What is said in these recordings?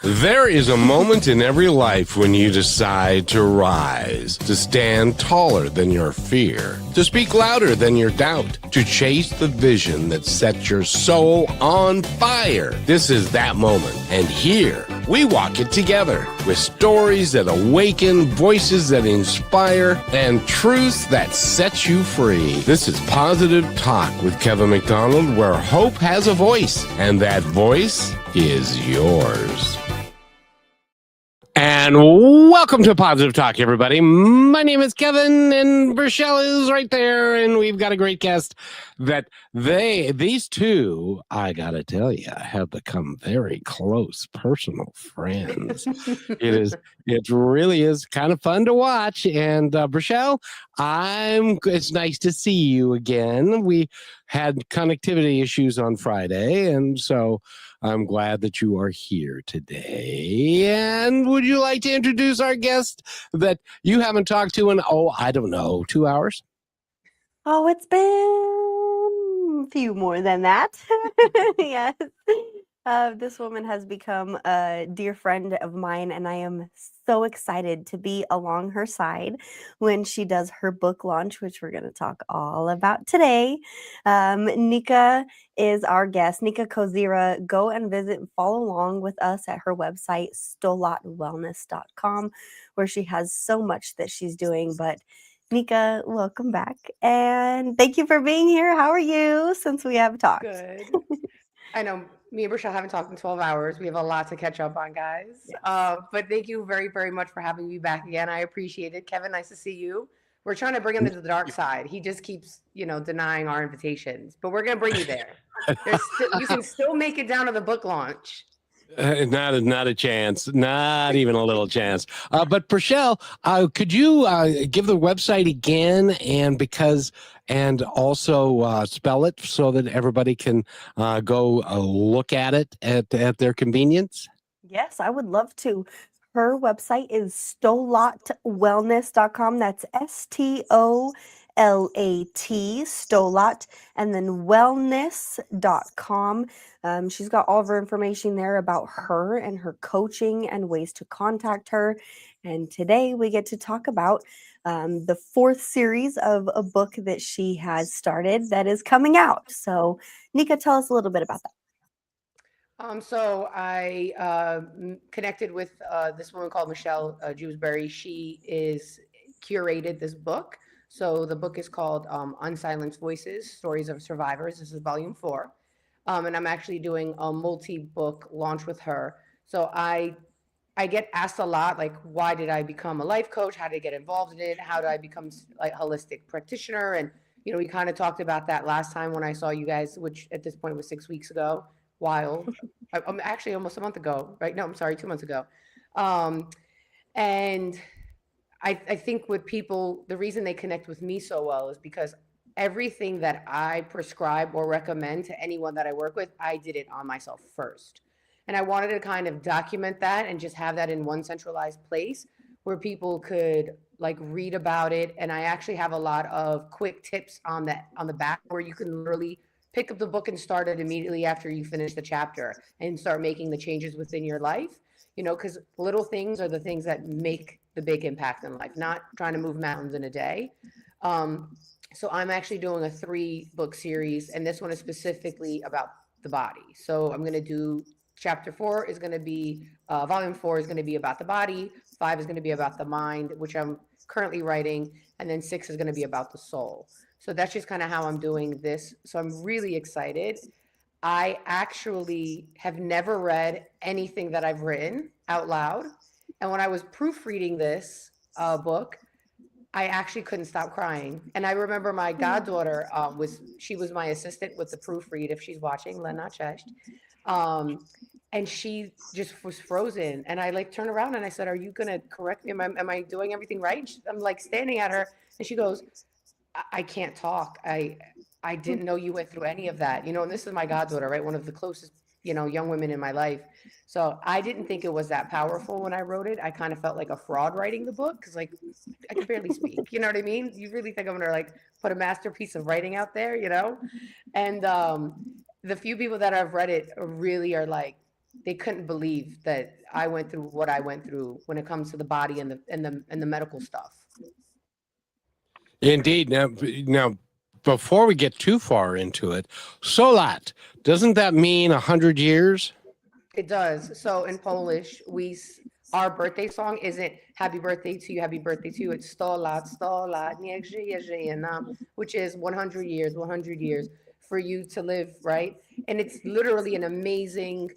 There is a moment in every life when you decide to rise, to stand taller than your fear, to speak louder than your doubt, to chase the vision that sets your soul on fire. This is that moment. And here, we walk it together with stories that awaken, voices that inspire, and truths that set you free. This is Positive Talk with Kevin McDonald, where hope has a voice, and that voice is yours. And welcome to Positive Talk, everybody. My name is Kevin, and Rochelle is right there, and we've got a great guest that these two, I gotta tell you, have become very close personal friends. It really is kind of fun to watch. And Rochelle, it's nice to see you again. We had connectivity issues on Friday, and so I'm glad that you are here today. And would you like to introduce our guest that you haven't talked to in, 2 hours? Oh, it's been a few more than that. Yes. This woman has become a dear friend of mine, and I am so excited to be along her side when she does her book launch, which we're going to talk all about today. Nika is our guest, Nika Kozyra. Go and visit and follow along with us at her website, stolatwellness.com, where she has so much that she's doing. But Nika, welcome back, and thank you for being here. How are you since we have talked? Good. I know me and Rochelle haven't talked in 12 hours. We have a lot to catch up on, guys. Yes. But thank you very, very much for having me back again. I appreciate it. Kevin, nice to see you. We're trying to bring him to the dark side. He just keeps, denying our invitations. But we're going to bring you there. You can still make it down to the book launch. Not a chance, not even a little chance. But Rochelle, could you give the website again, and also spell it so that everybody can go look at it at their convenience? Yes, I would love to. Her website is stolatwellness.com. That's STOLAT, Stolat, and then wellness.com. She's got all of her information there about her and her coaching and ways to contact her. And today we get to talk about the fourth series of a book that she has started that is coming out. So, Nika, tell us a little bit about that. So I connected with this woman called Michelle Jewsbury. She is curated this book. So the book is called Unsilenced Voices, Stories of Survivors. This is volume 4. And I'm actually doing a multi-book launch with her. So I get asked a lot, like, why did I become a life coach? How did I get involved in it? How did I become like a holistic practitioner? And, we kind of talked about that last time when I saw you guys, which at this point was 6 weeks ago. Wild. Actually almost a month ago, right? No, I'm sorry, 2 months ago. And I think with people, the reason they connect with me so well is because everything that I prescribe or recommend to anyone that I work with, I did it on myself first. And I wanted to kind of document that and just have that in one centralized place where people could like read about it. And I actually have a lot of quick tips on the back where you can literally pick up the book and start it immediately after you finish the chapter and start making the changes within your life, because little things are the things that make the big impact in life, not trying to move mountains in a day. So I'm actually doing a 3-book series, and this one is specifically about the body. So I'm going to do chapter 4 is going to be, volume 4 is going to be about the body. 5 is going to be about the mind, which I'm currently writing. And then 6 is going to be about the soul. So that's just kind of how I'm doing this. So I'm really excited. I actually have never read anything that I've written out loud. And when I was proofreading this book, I actually couldn't stop crying. And I remember my goddaughter she was my assistant with the proofread, if she's watching, Lena Chesht. And she just was frozen. And I turned around and I said, are you going to correct me? Am I doing everything right? I'm standing at her and she goes, I can't talk. I didn't know you went through any of that, and this is my goddaughter, right? One of the closest, young women in my life. So I didn't think it was that powerful when I wrote it. I kind of felt like a fraud writing the book because I could barely speak, you know what I mean? You really think I'm going to put a masterpiece of writing out there, And the few people that have read it really are they couldn't believe that I went through what I went through when it comes to the body and the medical stuff. Indeed. Now, before we get too far into it, Sto Lat, doesn't that mean 100 years? It does. So in Polish, our birthday song isn't "Happy Birthday to you, Happy Birthday to you." It's Sto lat, niech żyje, żyje nam, which is 100 years, 100 years for you to live, right? And it's literally an amazing.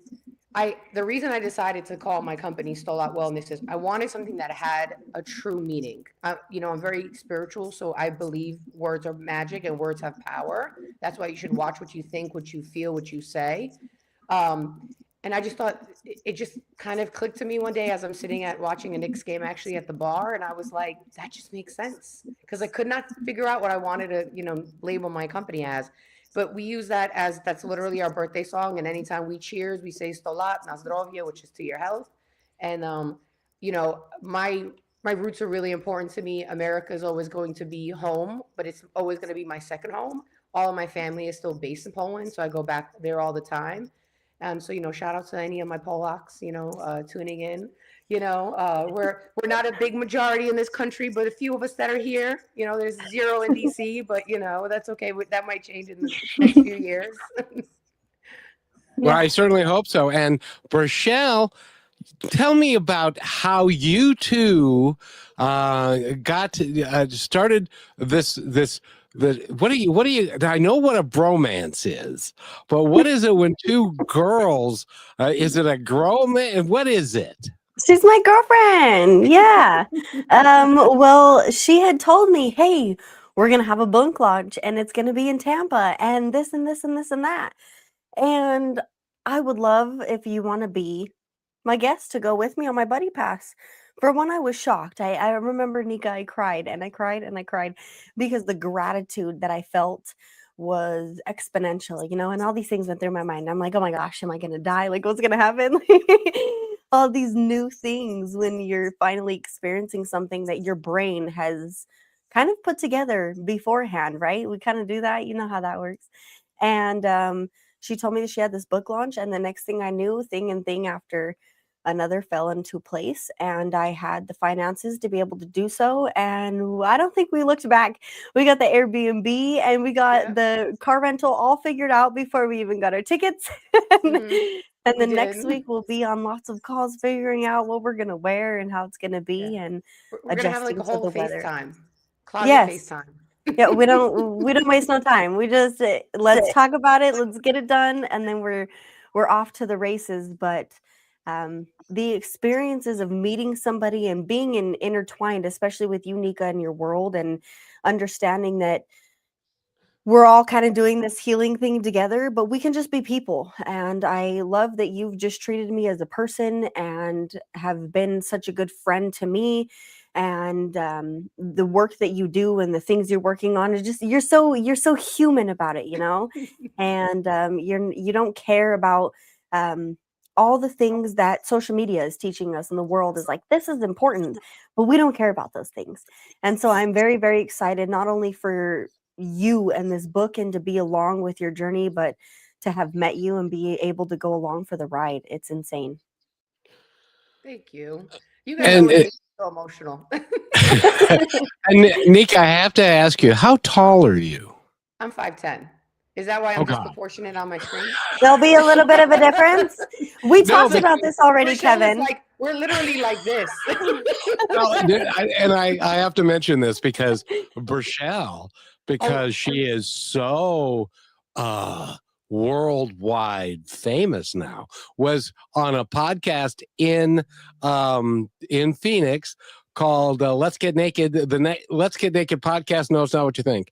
The reason I decided to call my company Sto Lat Wellness is I wanted something that had a true meaning. I'm very spiritual, so I believe words are magic and words have power. That's why you should watch what you think, what you feel, what you say. And I just thought it just kind of clicked to me one day as I'm sitting at watching a Knicks game actually at the bar. And I was like, that just makes sense. Because I could not figure out what I wanted to, label my company as. But we use that as that's literally our birthday song. And anytime we cheers, we say Sto Lat, na zdrowie, which is to your health. And, my roots are really important to me. America is always going to be home, but it's always going to be my second home. All of my family is still based in Poland, so I go back there all the time. So shout out to any of my Polacks, tuning in. We're not a big majority in this country, but a few of us that are here. There's zero in DC, but that's okay. That might change in the next few years. Well, I certainly hope so. And Rochelle, tell me about how you two started this. What do you? I know what a bromance is, but what is it when two girls? Is it a gromance? What is it? She's my girlfriend. Yeah. Well, she had told me, hey, we're going to have a book launch and it's going to be in Tampa and this and this and this and that. And I would love if you want to be my guest to go with me on my buddy pass. For one, I was shocked. I remember, Nika, I cried and I cried and I cried because the gratitude that I felt was exponential, and all these things went through my mind. I'm like, oh my gosh, am I going to die? Like, what's going to happen? All these new things when you're finally experiencing something that your brain has kind of put together beforehand, right? We kind of do that. You know how that works. And she told me that she had this book launch, and the next thing I knew, thing after another fell into place, and I had the finances to be able to do so. And I don't think we looked back. We got the Airbnb and we got the car rental all figured out before we even got our tickets. And the next week we'll be on lots of calls figuring out what we're going to wear and how it's going to be, and we're going to have like a whole FaceTime. Closet FaceTime. Yeah, we don't waste no time. We just let's talk about it, let's get it done, and then we're off to the races. But the experiences of meeting somebody and being intertwined, especially with you, Nika, and your world, and understanding that we're all kind of doing this healing thing together, but we can just be people. And I love that you've just treated me as a person and have been such a good friend to me. And the work that you do and the things you're working on is just, you're so human about it, and you don't care about all the things that social media is teaching us, and the world is like, this is important, but we don't care about those things. And so I'm very, very excited, not only for you and this book and to be along with your journey, but to have met you and be able to go along for the ride. It's insane. Thank you. You guys always make me so emotional. And Nika, I have to ask you, how tall are you? I'm 5'10". Is that why I'm disproportionate on my screen? There'll be a little bit of a difference. We talked about this already, Kevin. We're literally like this. And I have to mention this because Rochelle, because she is so worldwide famous now, was on a podcast in Phoenix called Let's Get Naked. Let's Get Naked podcast. No, it's not what you think.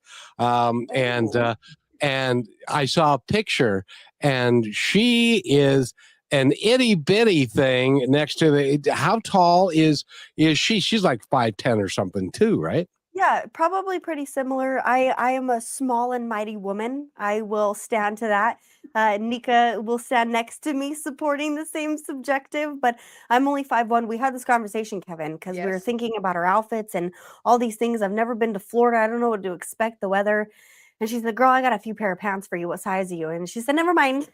And I saw a picture, and she is an itty bitty thing next to the. How tall is she? She's like 5'10" or something too, right? Yeah, probably pretty similar. I am a small and mighty woman. I will stand to that. Nika will stand next to me supporting the same subjective, but I'm only 5'1". We had this conversation, Kevin, because we were thinking about our outfits and all these things. I've never been to Florida. I don't know what to expect, the weather. And she said, girl, I got a few pair of pants for you. What size are you? And she said, never mind.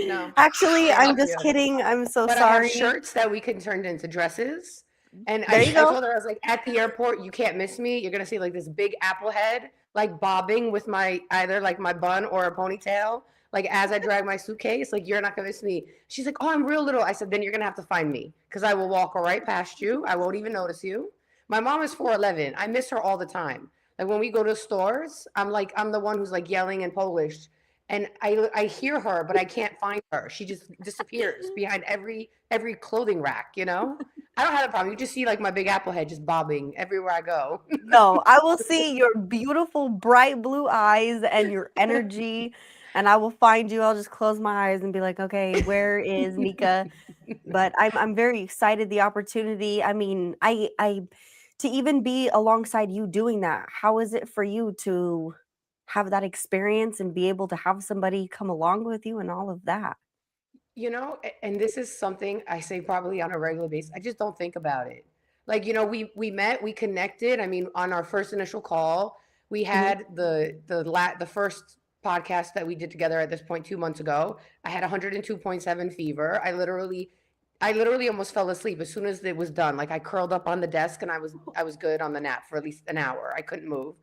No, Actually, can't I'm help just you. kidding. I'm so But I have sorry. shirts that we can turn into dresses. And There I you go. told her, I was like, at the airport, you can't miss me. You're gonna see like this big apple head, like bobbing with my either like my bun or a ponytail. Like as I drag my suitcase, like you're not gonna miss me. She's like, oh, I'm real little. I said, then you're gonna have to find me because I will walk right past you. I won't even notice you. My mom is 4'11". I miss her all the time. Like when we go to stores, I'm the one who's like yelling in Polish, and I hear her, but I can't find her. She just disappears behind every clothing rack. You know, I don't have a problem. You just see like my big apple head just bobbing everywhere I go. No, I will see your beautiful bright blue eyes and your energy, and I will find you. I'll just close my eyes and be like, okay, where is Nika? But I'm very excited the opportunity. I mean, I to even be alongside you doing that. How is it for you to have that experience and be able to have somebody come along with you and all of that? You know, and this is something I say probably on a regular basis. I just don't think about it. Like, you know, we met, we connected. I mean, on our first initial call, we Mhm. had the first podcast that we did together at this point 2 months ago. I had 102.7 fever. I literally almost fell asleep as soon as it was done. Like I curled up on the desk and I was good on the nap for at least an hour. I couldn't move.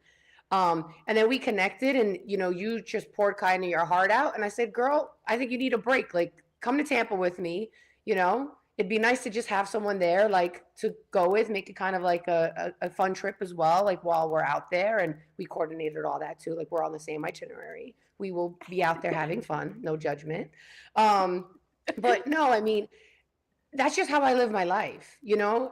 And then we connected and you know, you just poured kind of your heart out. And I said, girl, I think you need a break. Like, come to Tampa with me. You know, it'd be nice to just have someone there, like to go with, make it kind of like a fun trip as well, like while we're out there. And we coordinated all that too. Like we're on the same itinerary. We will be out there having fun, no judgment. Um, but no, I mean, that's just how I live my life. You know,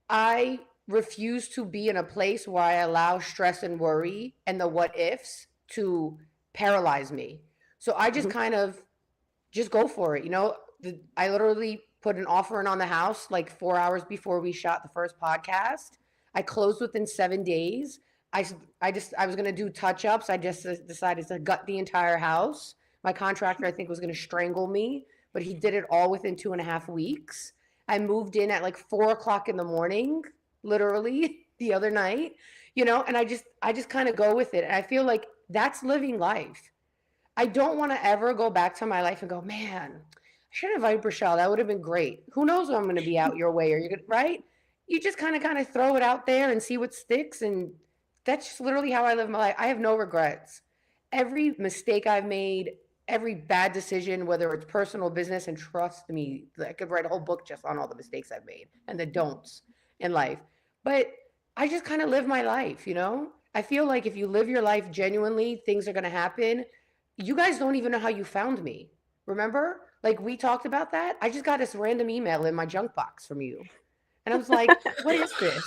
I refuse to be in a place where I allow stress and worry and the what ifs to paralyze me. So I just Mhm. kind of just go for it. You know, I literally put an offer in on the house like 4 hours before we shot the first podcast. I closed within 7 days. I was going to do touch ups. I just decided to gut the entire house. My contractor, I think, was going to strangle me, but he did it all within 2.5 weeks. I moved in at like 4 o'clock in the morning, literally the other night, you know, and I just kind of go with it. And I feel like that's living life. I don't want to ever go back to my life and go, man, I should have invited Rochelle. That would have been great. Who knows when I'm going to be out your way? Or you're going to, right? You just kind of throw it out there and see what sticks. And that's just literally how I live my life. I have no regrets. Every mistake I've made, every bad decision, whether it's personal business, and trust me, I could write a whole book just on all the mistakes I've made and the don'ts in life. But I just kind of live my life, you know? I feel like if you live your life genuinely, things are going to happen. You guys don't even know how you found me. Remember? Like we talked about that. I just got this random email in my junk box from you. And I was like, what is this?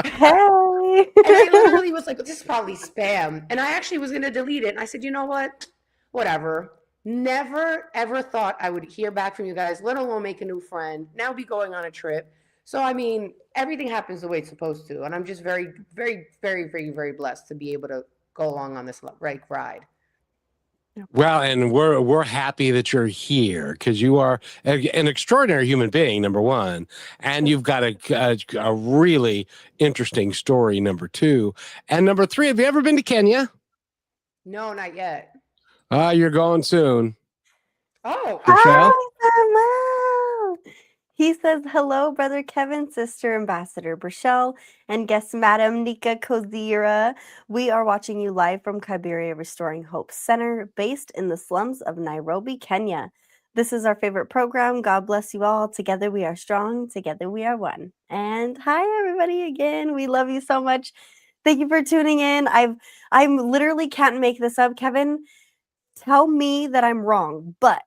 Hey. And I literally was like, this is probably spam. And I actually was going to delete it. And I said, you know what? Whatever. Never, ever thought I would hear back from you guys, let alone make a new friend, now be going on a trip. So, I mean, everything happens the way it's supposed to. And I'm just very, very, very, very, very blessed to be able to go along on this ride. Well, and we're happy that you're here because you are an extraordinary human being, number one, and you've got a really interesting story, number two, and number three. Have you ever been to Kenya? No, not yet. You're going soon, Oh, Rochelle. Hi, Samuel. He says, hello, Brother Kevin, Sister Ambassador Brachelle, and guest Madam Nika Kozyra. We are watching you live from Kaibiria Restoring Hope Center, based in the slums of Nairobi, Kenya. This is our favorite program. God bless you all. Together we are strong. Together we are one. And hi, everybody, again. We love you so much. Thank you for tuning in. I'm literally can't make this up, Kevin. Tell me that I'm wrong, but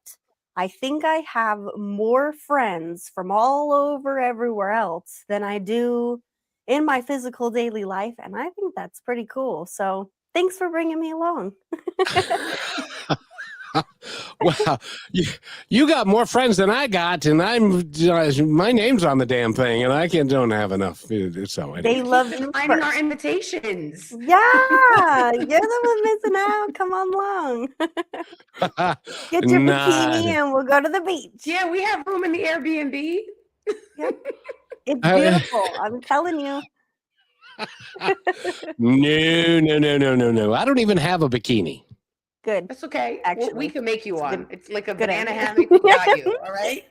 I think I have more friends from all over everywhere else than I do in my physical daily life, and I think that's pretty cool. So thanks for bringing me along. Wow, you got more friends than I got, and my name's on the damn thing, and I don't have enough. So They anyway. love keep you declining our first. invitations. Yeah, you're the one missing out. Come on along. Get your Nah. bikini and we'll go to the beach. Yeah, we have room in the Airbnb. Yep. It's I- beautiful. I'm telling you. No. I don't even have a bikini. Good. That's okay. Actually, We can make you it's a one. good- It's like a good banana idea. hammock. We got you. All right.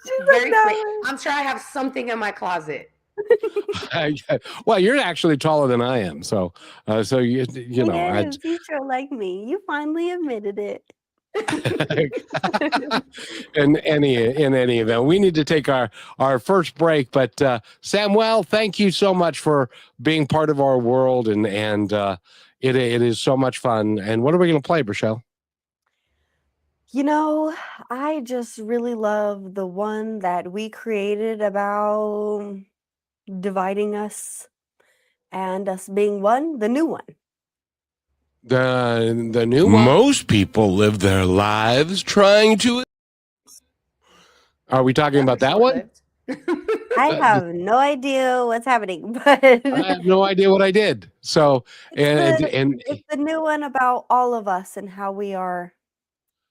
She's like, Very free. no. I'm sure I have something in my closet. Well, you're actually taller than I am, so you know, Yes, you sure like me. You finally admitted it. in any event, we need to take our first break. But Samuel, thank you so much for being part of our world, and it is so much fun. And what are we going to play, Rochelle? You know, I just really love the one that we created about dividing us and us being one, the new one. The new one? Most people live their lives trying to. Are we talking about that one? I have no idea what's happening, but I have no idea what I did. So it's the new one about all of us and how we are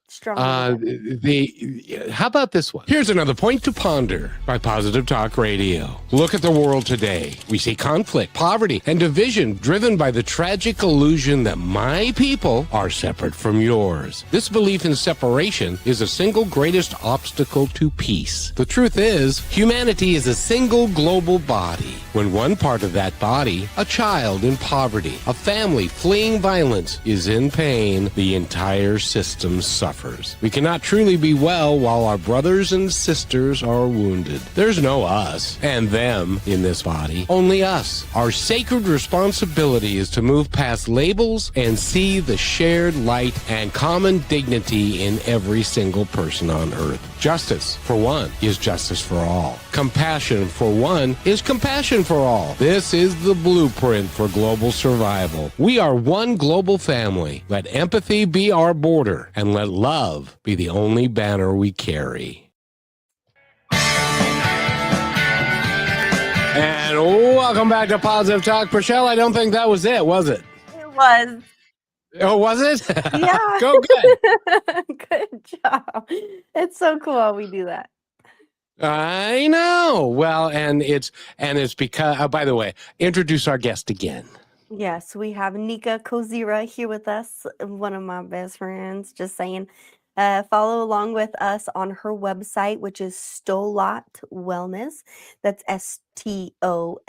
stronger together. how about this one? Here's another point to ponder by Positive Talk Radio. Look at the world today. We see conflict, poverty, and division driven by the tragic illusion that my people are separate from yours. This belief in separation is the single greatest obstacle to peace. The truth is, humanity is a single global body. When one part of that body, a child in poverty, a family fleeing violence, is in pain, the entire system suffers. We cannot truly be well while our brothers and sisters are wounded. There's no us and them in this body, only us. Our sacred responsibility is to move past labels and see the shared light and common dignity in every single person on earth. Justice, for one, is justice for all. Compassion, for one, is compassion for all. This is the blueprint for global survival. We are one global family. Let empathy be our border, and let love be the only banner we carry. And welcome back to Positive Talk. Rochelle, I don't think that was it, was it? It was. Oh, was it? Yeah. Go good. Good job. It's so cool how we do that. I know. Well, and it's because, by the way, introduce our guest again. Yes, we have Nika Kozyra here with us, one of my best friends. Just saying, follow along with us on her website, which is Sto Lat Wellness. That's STOLAT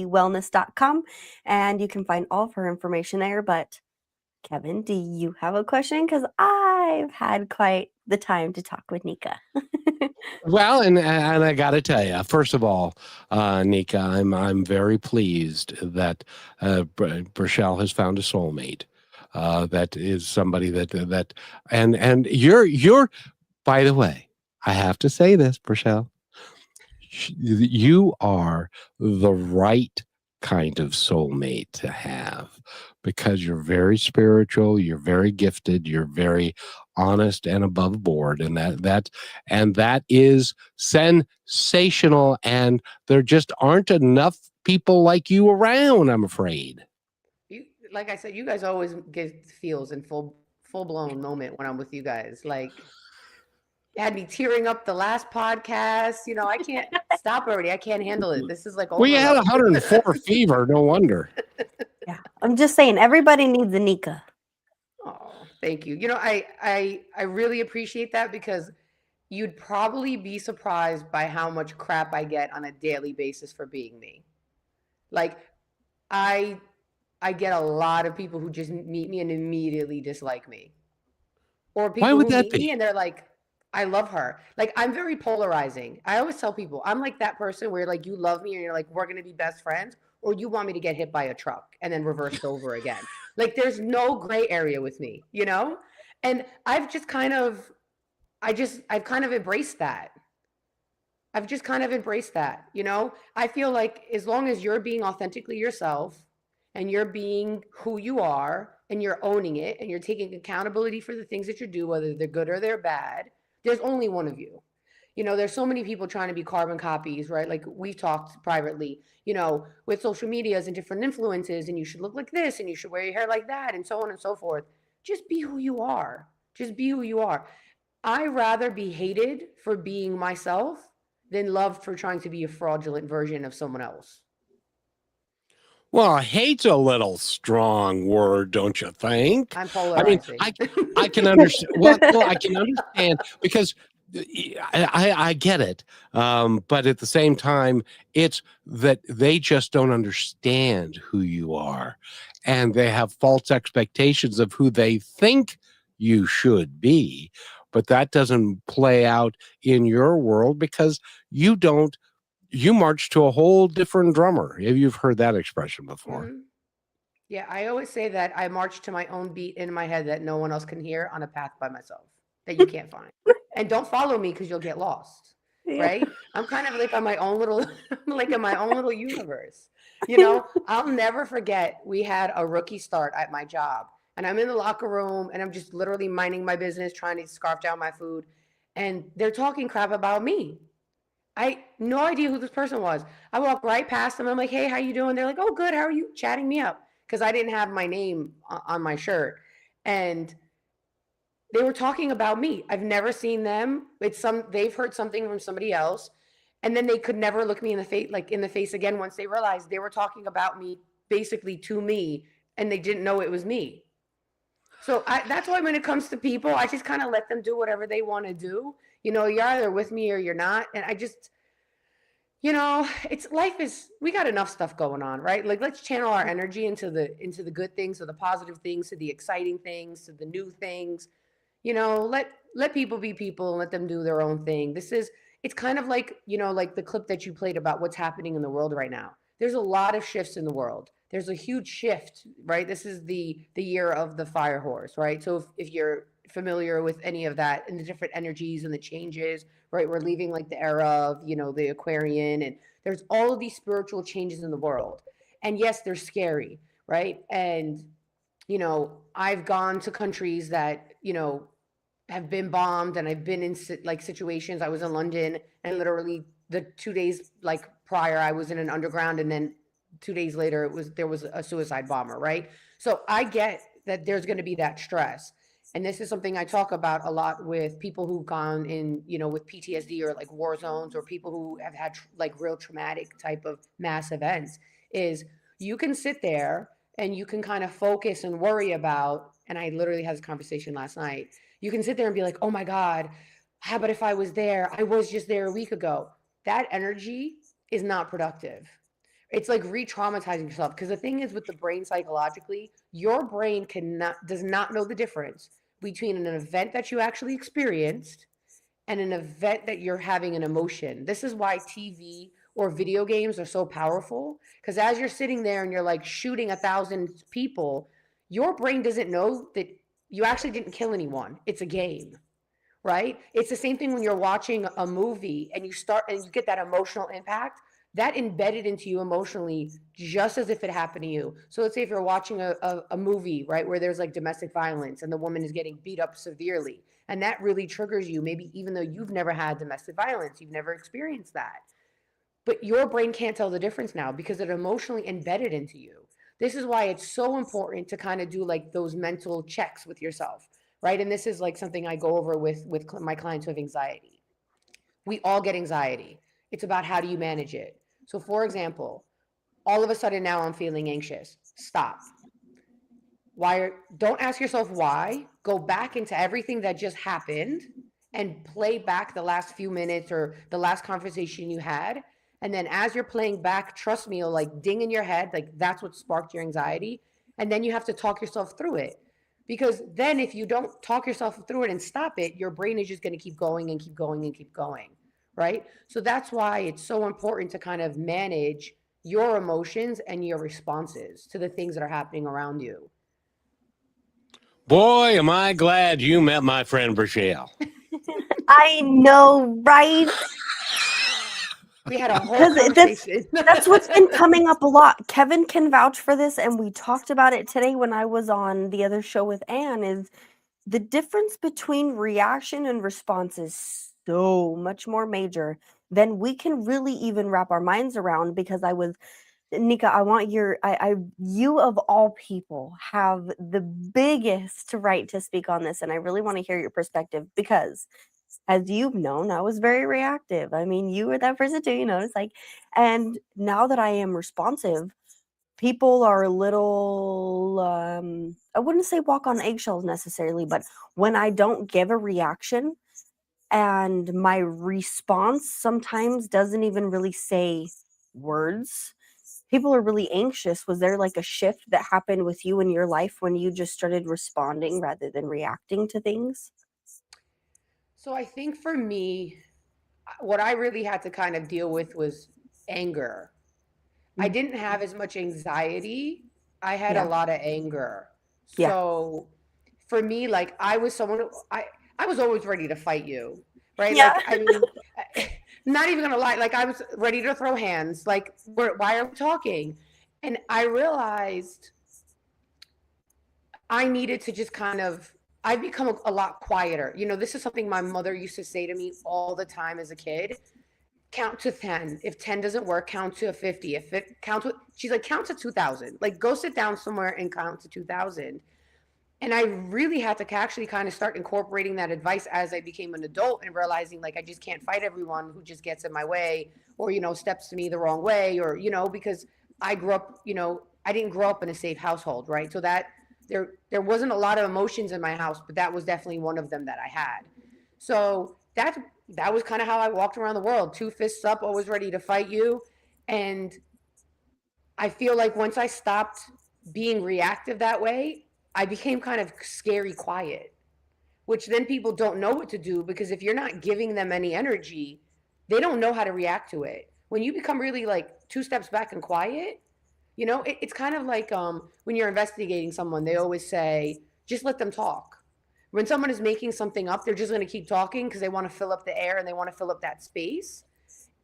wellness.com. And you can find all of her information there. But Kevin, do you have a question? Because I've had quite the time to talk with Nika. Well, and I got to tell you, first of all, Nika, I'm very pleased that Rochelle has found a soulmate. That is somebody that and you're. By the way, I have to say this, Rochelle. You are the right kind of soulmate to have, because you're very spiritual, you're very gifted, you're very honest and above board, and that is sensational, and there just aren't enough people like you around, I'm afraid. Like I said, you guys always get feels in full blown moment when I'm with you guys. Like, you had me tearing up the last podcast. You know, I can't stop already. I can't handle it. This is like Well, you had 104 fever. No wonder. Yeah, I'm just saying, everybody needs a Nika. Oh, thank you. You know, I really appreciate that, because you'd probably be surprised by how much crap I get on a daily basis for being me. Like, I get a lot of people who just meet me and immediately dislike me. Or people who meet me and they're like, I love her. Like, I'm very polarizing. I always tell people, I'm like that person where, like, you love me and you're like, we're going to be best friends, or you want me to get hit by a truck and then reversed over again. Like, there's no gray area with me, you know? And I've kind of embraced that. I've just kind of embraced that, you know? I feel like as long as you're being authentically yourself and you're being who you are and you're owning it and you're taking accountability for the things that you do, whether they're good or they're bad, there's only one of you. You know, there's so many people trying to be carbon copies, right? Like, we've talked privately, you know, with social medias and different influences, and you should look like this and you should wear your hair like that and so on and so forth. Just be who you are. Just be who you are. I rather be hated for being myself than loved for trying to be a fraudulent version of someone else. Well, hate's a little strong word, don't you think? I'm I mean, polarizing. I can understand. Well, no, I can understand because I get it, but at the same time, it's that they just don't understand who you are, and they have false expectations of who they think you should be. But that doesn't play out in your world because you don't. You march to a whole different drummer. You've heard that expression before. Mhm. Yeah, I always say that I march to my own beat in my head that no one else can hear on a path by myself that you can't find. And don't follow me because you'll get lost. Yeah. Right? I'm kind of like on my own little like in my own little universe. You know, I'll never forget we had a rookie start at my job. And I'm in the locker room and I'm just literally minding my business, trying to scarf down my food. And they're talking crap about me. I no idea who this person was. I walk right past them. I'm like, "Hey, how you doing?" They're like, "Oh, good. How are you?" Chatting me up because I didn't have my name on my shirt, and they were talking about me. I've never seen them. It's some they've heard something from somebody else, and then they could never look me in the face again once they realized they were talking about me basically to me, and they didn't know it was me. So that's why when it comes to people, I just kind of let them do whatever they want to do. You know, you're either with me or you're not, and I just it's life is we got enough stuff going on, right? Like let's channel our energy into the good things, to the positive things, to the exciting things, to the new things. Let people be people and let them do their own thing. It's kind of like, like the clip that you played about what's happening in the world right now. There's a lot of shifts in the world. There's a huge shift, right? This is the year of the fire horse, right? So if you're familiar with any of that and the different energies and the changes, right? We're leaving like the era of, the Aquarian, and there's all of these spiritual changes in the world. And yes, they're scary, right? And, I've gone to countries that, have been bombed, and I've been in like situations. I was in London, and literally the 2 days like prior, I was in an underground, and then 2 days later there was a suicide bomber, right? So I get that there's going to be that stress. And this is something I talk about a lot with people who've gone in, with PTSD or like war zones, or people who have had like real traumatic type of mass events, is you can sit there and you can kind of focus and worry about, and I literally had this conversation last night. You can sit there and be like, oh my God, how about if I was there? I was just there a week ago. That energy is not productive. It's like re-traumatizing yourself, because the thing is with the brain psychologically, your brain does not know the difference between an event that you actually experienced and an event that you're having an emotion. This is why TV or video games are so powerful, because as you're sitting there and you're like shooting 1,000 people, your brain doesn't know that you actually didn't kill anyone. It's a game, right? It's the same thing when you're watching a movie and you get that emotional impact that embedded into you emotionally, just as if it happened to you. So let's say if you're watching a movie, right, where there's like domestic violence and the woman is getting beat up severely, and that really triggers you, maybe even though you've never had domestic violence, you've never experienced that. But your brain can't tell the difference now because it emotionally embedded into you. This is why it's so important to kind of do like those mental checks with yourself, right? And this is like something I go over with my clients who have anxiety. We all get anxiety. It's about how do you manage it. So for example, all of a sudden now I'm feeling anxious. Stop. Don't ask yourself why. Go back into everything that just happened and play back the last few minutes or the last conversation you had. And then as you're playing back, trust me, it'll like ding in your head, like that's what sparked your anxiety. And then you have to talk yourself through it. Because then if you don't talk yourself through it and stop it, your brain is just going to keep going and keep going and keep going. Right. So that's why it's so important to kind of manage your emotions and your responses to the things that are happening around you. Boy, am I glad you met my friend Rochelle. I know, right? We had a whole Because conversation. that's what's been coming up a lot. Kevin can vouch for this, and we talked about it today when I was on the other show with Anne, is the difference between reaction and response is so much more major than we can really even wrap our minds around. Because Nika, I want you of all people have the biggest right to speak on this, and I really want to hear your perspective, because as you've known, I was very reactive. I mean, you were that person too, it's like, and now that I am responsive, people are a little, I wouldn't say walk on eggshells necessarily, but when I don't give a reaction and my response sometimes doesn't even really say words, people are really anxious. Was there like a shift that happened with you in your life when you just started responding rather than reacting to things? So I think for me, what I really had to kind of deal with was anger. I Mm. didn't have as much anxiety. I had a Yeah. lot of anger. Yeah. So for me, like I was someone I was always ready to fight you, right? Yeah. Like I mean, not even gonna lie, like I was ready to throw hands. Like, why are we talking? And I realized I needed to just kind of. I've become a lot quieter. You know, this is something my mother used to say to me all the time as a kid. Count to 10. If 10 doesn't work, count to 50. If it count to, she's like, count to 2000. Like, go sit down somewhere and count to 2000. And I really had to actually kind of start incorporating that advice as I became an adult and realizing like I just can't fight everyone who just gets in my way or, you know, steps to me the wrong way or, you know, because I grew up, you know, I didn't grow up in a safe household, right? So that there wasn't a lot of emotions in my house, but that was definitely one of them that I had. So that was kind of how I walked around the world, two fists up, always ready to fight you. And I feel like once I stopped being reactive that way, I became kind of scary quiet, which then people don't know what to do because if you're not giving them any energy, they don't know how to react to it. When you become really like two steps back and quiet, you know, it's kind of like when you're investigating someone, they always say, just let them talk. When someone is making something up, they're just going to keep talking because they want to fill up the air and they want to fill up that space.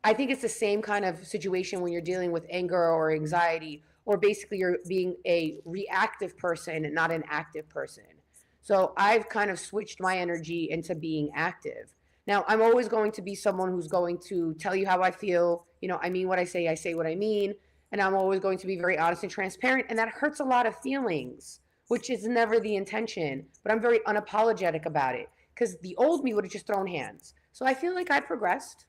I think it's the same kind of situation when you're dealing with anger or anxiety, or basically you're being a reactive person and not an active person. So I've kind of switched my energy into being active. Now, I'm always going to be someone who's going to tell you how I feel. You know, I mean what I say what I mean. And I'm always going to be very honest and transparent. And that hurts a lot of feelings, which is never the intention. But I'm very unapologetic about it because the old me would have just thrown hands. So I feel like I progressed.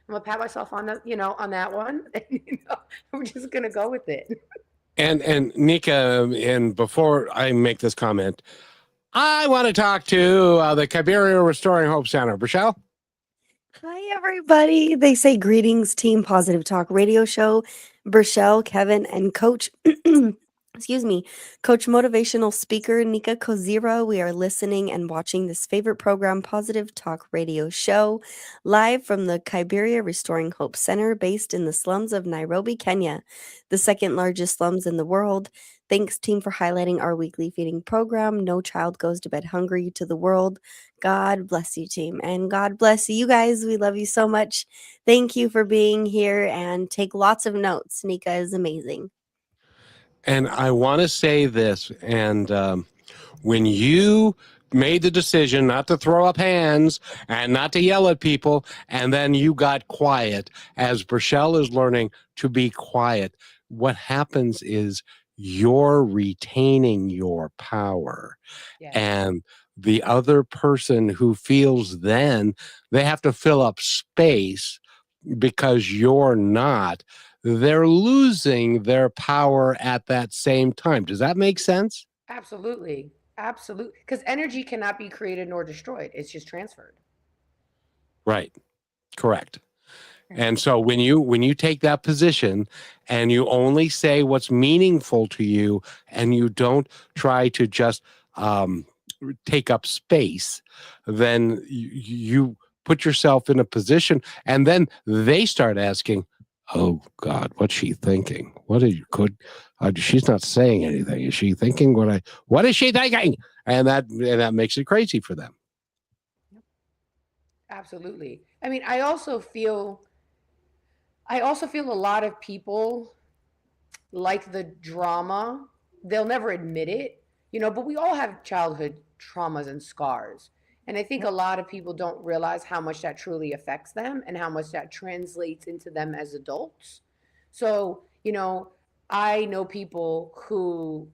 I'm gonna pat myself on the, you know, on that one. And, you know, I'm just gonna go with it. And Nika, and before I make this comment, I want to talk to the Kiberia Restoring Hope Center. Rochelle? Hi, everybody. They say greetings, Team Positive Talk Radio Show. Burchelle, Kevin, and Coach, excuse me, Coach Motivational Speaker Nika Kozyra. We are listening and watching this favorite program, Positive Talk Radio Show, live from the Kiberia Restoring Hope Center, based in the slums of Nairobi, Kenya, the second largest slums in the world. Thanks, team, for highlighting our weekly feeding program, No Child Goes to Bed Hungry, to the world. God bless you, team. And God bless you guys. We love you so much. Thank you for being here and take lots of notes. Nika is amazing. And I want to say this, and when you made the decision not to throw up hands and not to yell at people, and then you got quiet, as Burchelle is learning to be quiet, what happens is you're retaining your power. Yes, And the other person who feels then they have to fill up space because you're not, they're losing their power at that same time. Does that make sense? absolutely. Absolutely. Because energy cannot be created nor destroyed. It's just transferred. Right. Correct. And so when you take that position and you only say what's meaningful to you and you don't try to just take up space, then you put yourself in a position, and then they start asking, "Oh God, what's she thinking? What is could? She's not saying anything. Is she thinking what I? What is she thinking?" And that makes it crazy for them. Absolutely. I mean, I also feel a lot of people like the drama. They'll never admit it, you know, but we all have childhood traumas and scars. And I think a lot of people don't realize how much that truly affects them and how much that translates into them as adults. So, you know, I know people who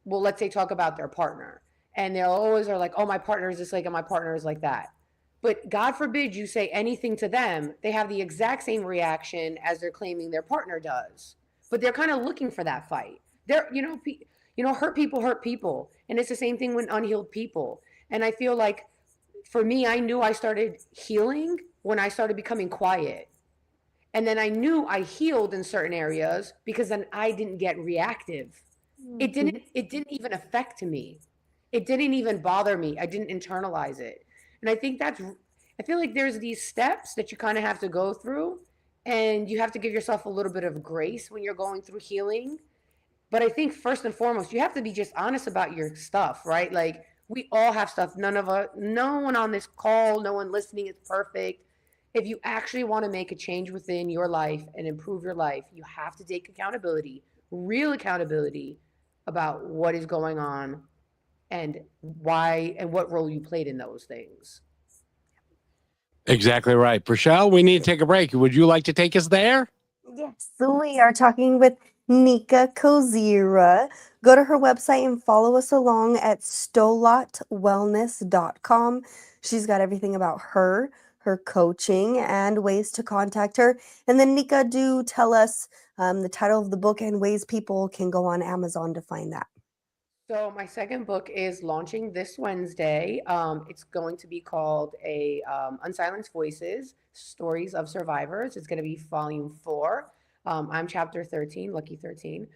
will, let's say, talk about their partner, and they'll always are like, oh, my partner is this like, and my partner is like that. But God forbid you say anything to them, they have the exact same reaction as they're claiming their partner does, but they're kind of looking for that fight. They're, hurt people hurt people. And it's the same thing with unhealed people. And I feel like for me, I knew I started healing when I started becoming quiet. And then I knew I healed in certain areas because then I didn't get reactive. It didn't even affect me. It didn't even bother me. I didn't internalize it. And I feel like there's these steps that you kind of have to go through, and you have to give yourself a little bit of grace when you're going through healing. But I think first and foremost, you have to be just honest about your stuff, right? Like, we all have stuff. No one on this call, no one listening is perfect. If you actually want to make a change within your life and improve your life, you have to take accountability, real accountability about what is going on and why and what role you played in those things. Exactly right. Rochelle, we need to take a break. Would you like to take us there? Yes, so we are talking with Nika Kozyra. Go to her website and follow us along at stolatwellness.com. She's got everything about her coaching, and ways to contact her. And then, Nika, do tell us the title of the book and ways people can go on Amazon to find that. So my second book is launching this Wednesday. It's going to be called Unsilenced Voices, Stories of Survivors. It's going to be volume 4. I'm chapter 13, lucky 13.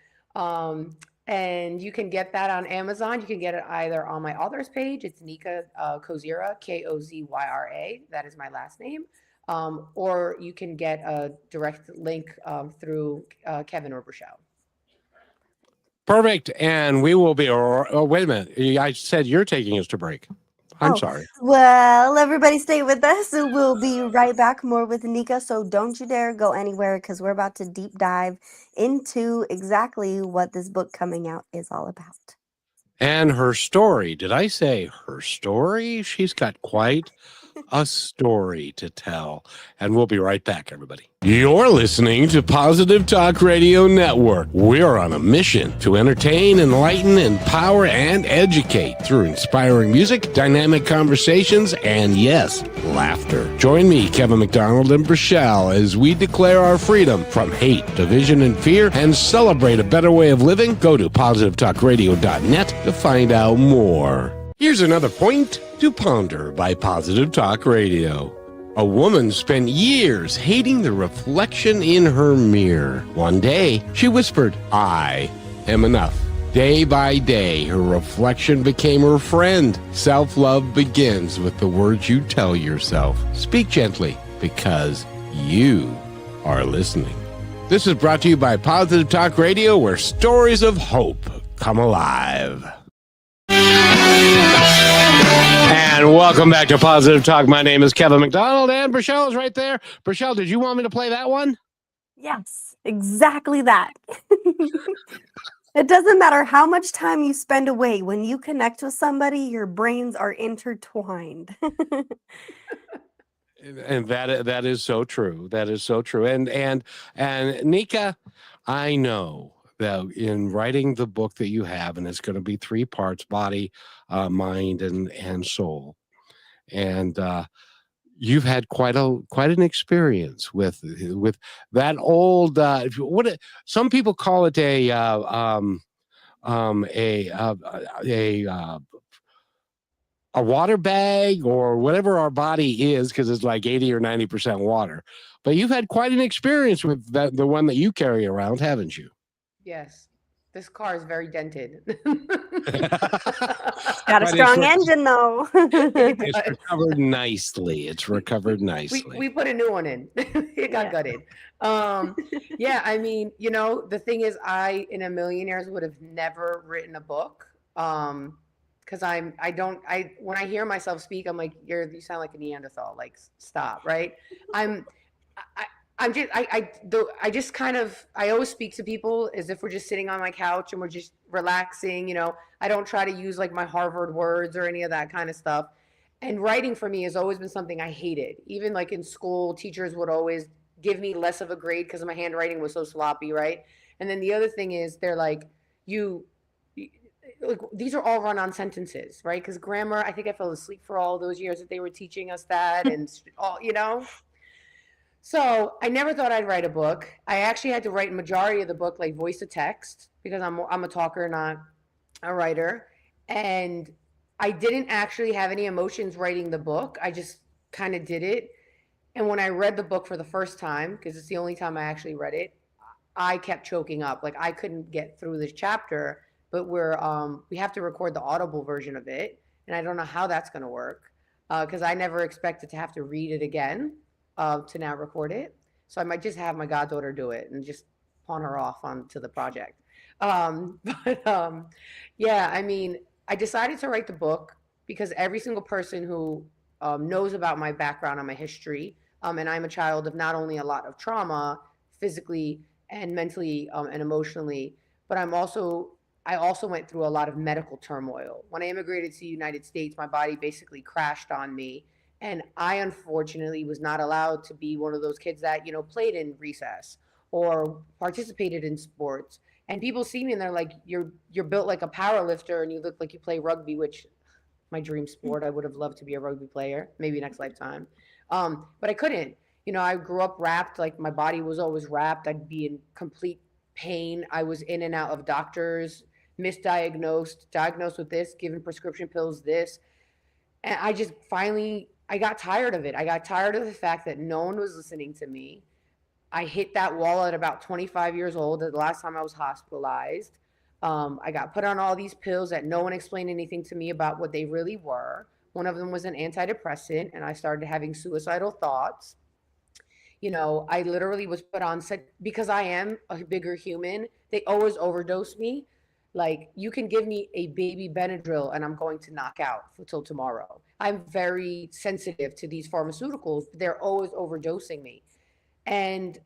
And you can get that on Amazon. You can get it either on my author's page. It's Nika Kozyra, Kozyra. That is my last name. Or you can get a direct link through Kevin or Rochelle. Perfect. And we will be, wait a minute. I said you're taking us to break. I'm sorry. Well, everybody stay with us. We'll be right back more with Nika. So don't you dare go anywhere, because we're about to deep dive into exactly what this book coming out is all about. And her story. Did I say her story? She's got quite a story to tell. And we'll be right back, everybody. You're listening to Positive Talk Radio Network. We're on a mission to entertain, enlighten, empower, and educate through inspiring music, dynamic conversations, and yes, laughter. Join me, Kevin McDonald, and Rochelle as we declare our freedom from hate, division, and fear, and celebrate a better way of living. Go to positivetalkradio.net to find out more. Here's another point to ponder by Positive Talk Radio. A woman spent years hating the reflection in her mirror. One day, she whispered, "I am enough." Day by day, her reflection became her friend. Self-love begins with the words you tell yourself. Speak gently, because you are listening. This is brought to you by Positive Talk Radio, where stories of hope come alive. And welcome back to Positive Talk. My name is Kevin McDonald, and Rochelle is right there. Rochelle, did you want me to play that one? Yes, exactly that. It doesn't matter how much time you spend away. When you connect with somebody, your brains are intertwined. And that is so true. That is so true. And Nika, I know that in writing the book that you have, and it's going to be 3 parts: body, mind, and soul. And you've had quite an experience with that old some people call it a water bag, or whatever our body is, because it's like 80 or 90% water. But you've had quite an experience with the one that you carry around, haven't you? Yes. This car is very dented. Got a strong engine, though. It's recovered nicely. It's recovered nicely. We put a new one in. It got gutted. Yeah, I mean, the thing is, I, in a million years, would have never written a book. Because when I hear myself speak, I'm like, you sound like a Neanderthal. Like, stop, right? I always speak to people as if we're just sitting on my couch and we're just relaxing. I don't try to use like my Harvard words or any of that kind of stuff. And writing for me has always been something I hated. Even like in school, teachers would always give me less of a grade because my handwriting was so sloppy, right? And then the other thing is, they're like, these are all run-on sentences, right? Because grammar, I think I fell asleep for all those years that they were teaching us that, and all. So I never thought I'd write a book. I actually had to write a majority of the book like voice to text because I'm a talker, not a writer. And I didn't actually have any emotions writing the book. I just kind of did it. And when I read the book for the first time, because it's the only time I actually read it, I kept choking up. Like I couldn't get through this chapter, but we have to record the audible version of it, and I don't know how that's going to work because I never expected to have to read it again to now record it. So I might just have my goddaughter do it and just pawn her off onto the project. But yeah, I mean, I decided to write the book because every single person who knows about my background and my history, and I'm a child of not only a lot of trauma physically and mentally and emotionally, but I also went through a lot of medical turmoil. When I immigrated to the United States, my body basically crashed on me. And I unfortunately was not allowed to be one of those kids that, played in recess or participated in sports. And people see me and they're like, you're built like a power lifter and you look like you play rugby, which my dream sport. I would have loved to be a rugby player, maybe next lifetime. But I couldn't. I grew up wrapped, like my body was always wrapped. I'd be in complete pain. I was in and out of doctors, misdiagnosed, diagnosed with this, given prescription pills, this. And I just finally, I got tired of it. I got tired of the fact that no one was listening to me. I hit that wall at about 25 years old, the last time I was hospitalized. I got put on all these pills that no one explained anything to me about what they really were. One of them was an antidepressant, and I started having suicidal thoughts. I literally was put on because I am a bigger human. They always overdose me. Like, you can give me a baby Benadryl and I'm going to knock out till tomorrow. I'm very sensitive to these pharmaceuticals. They're always overdosing me. And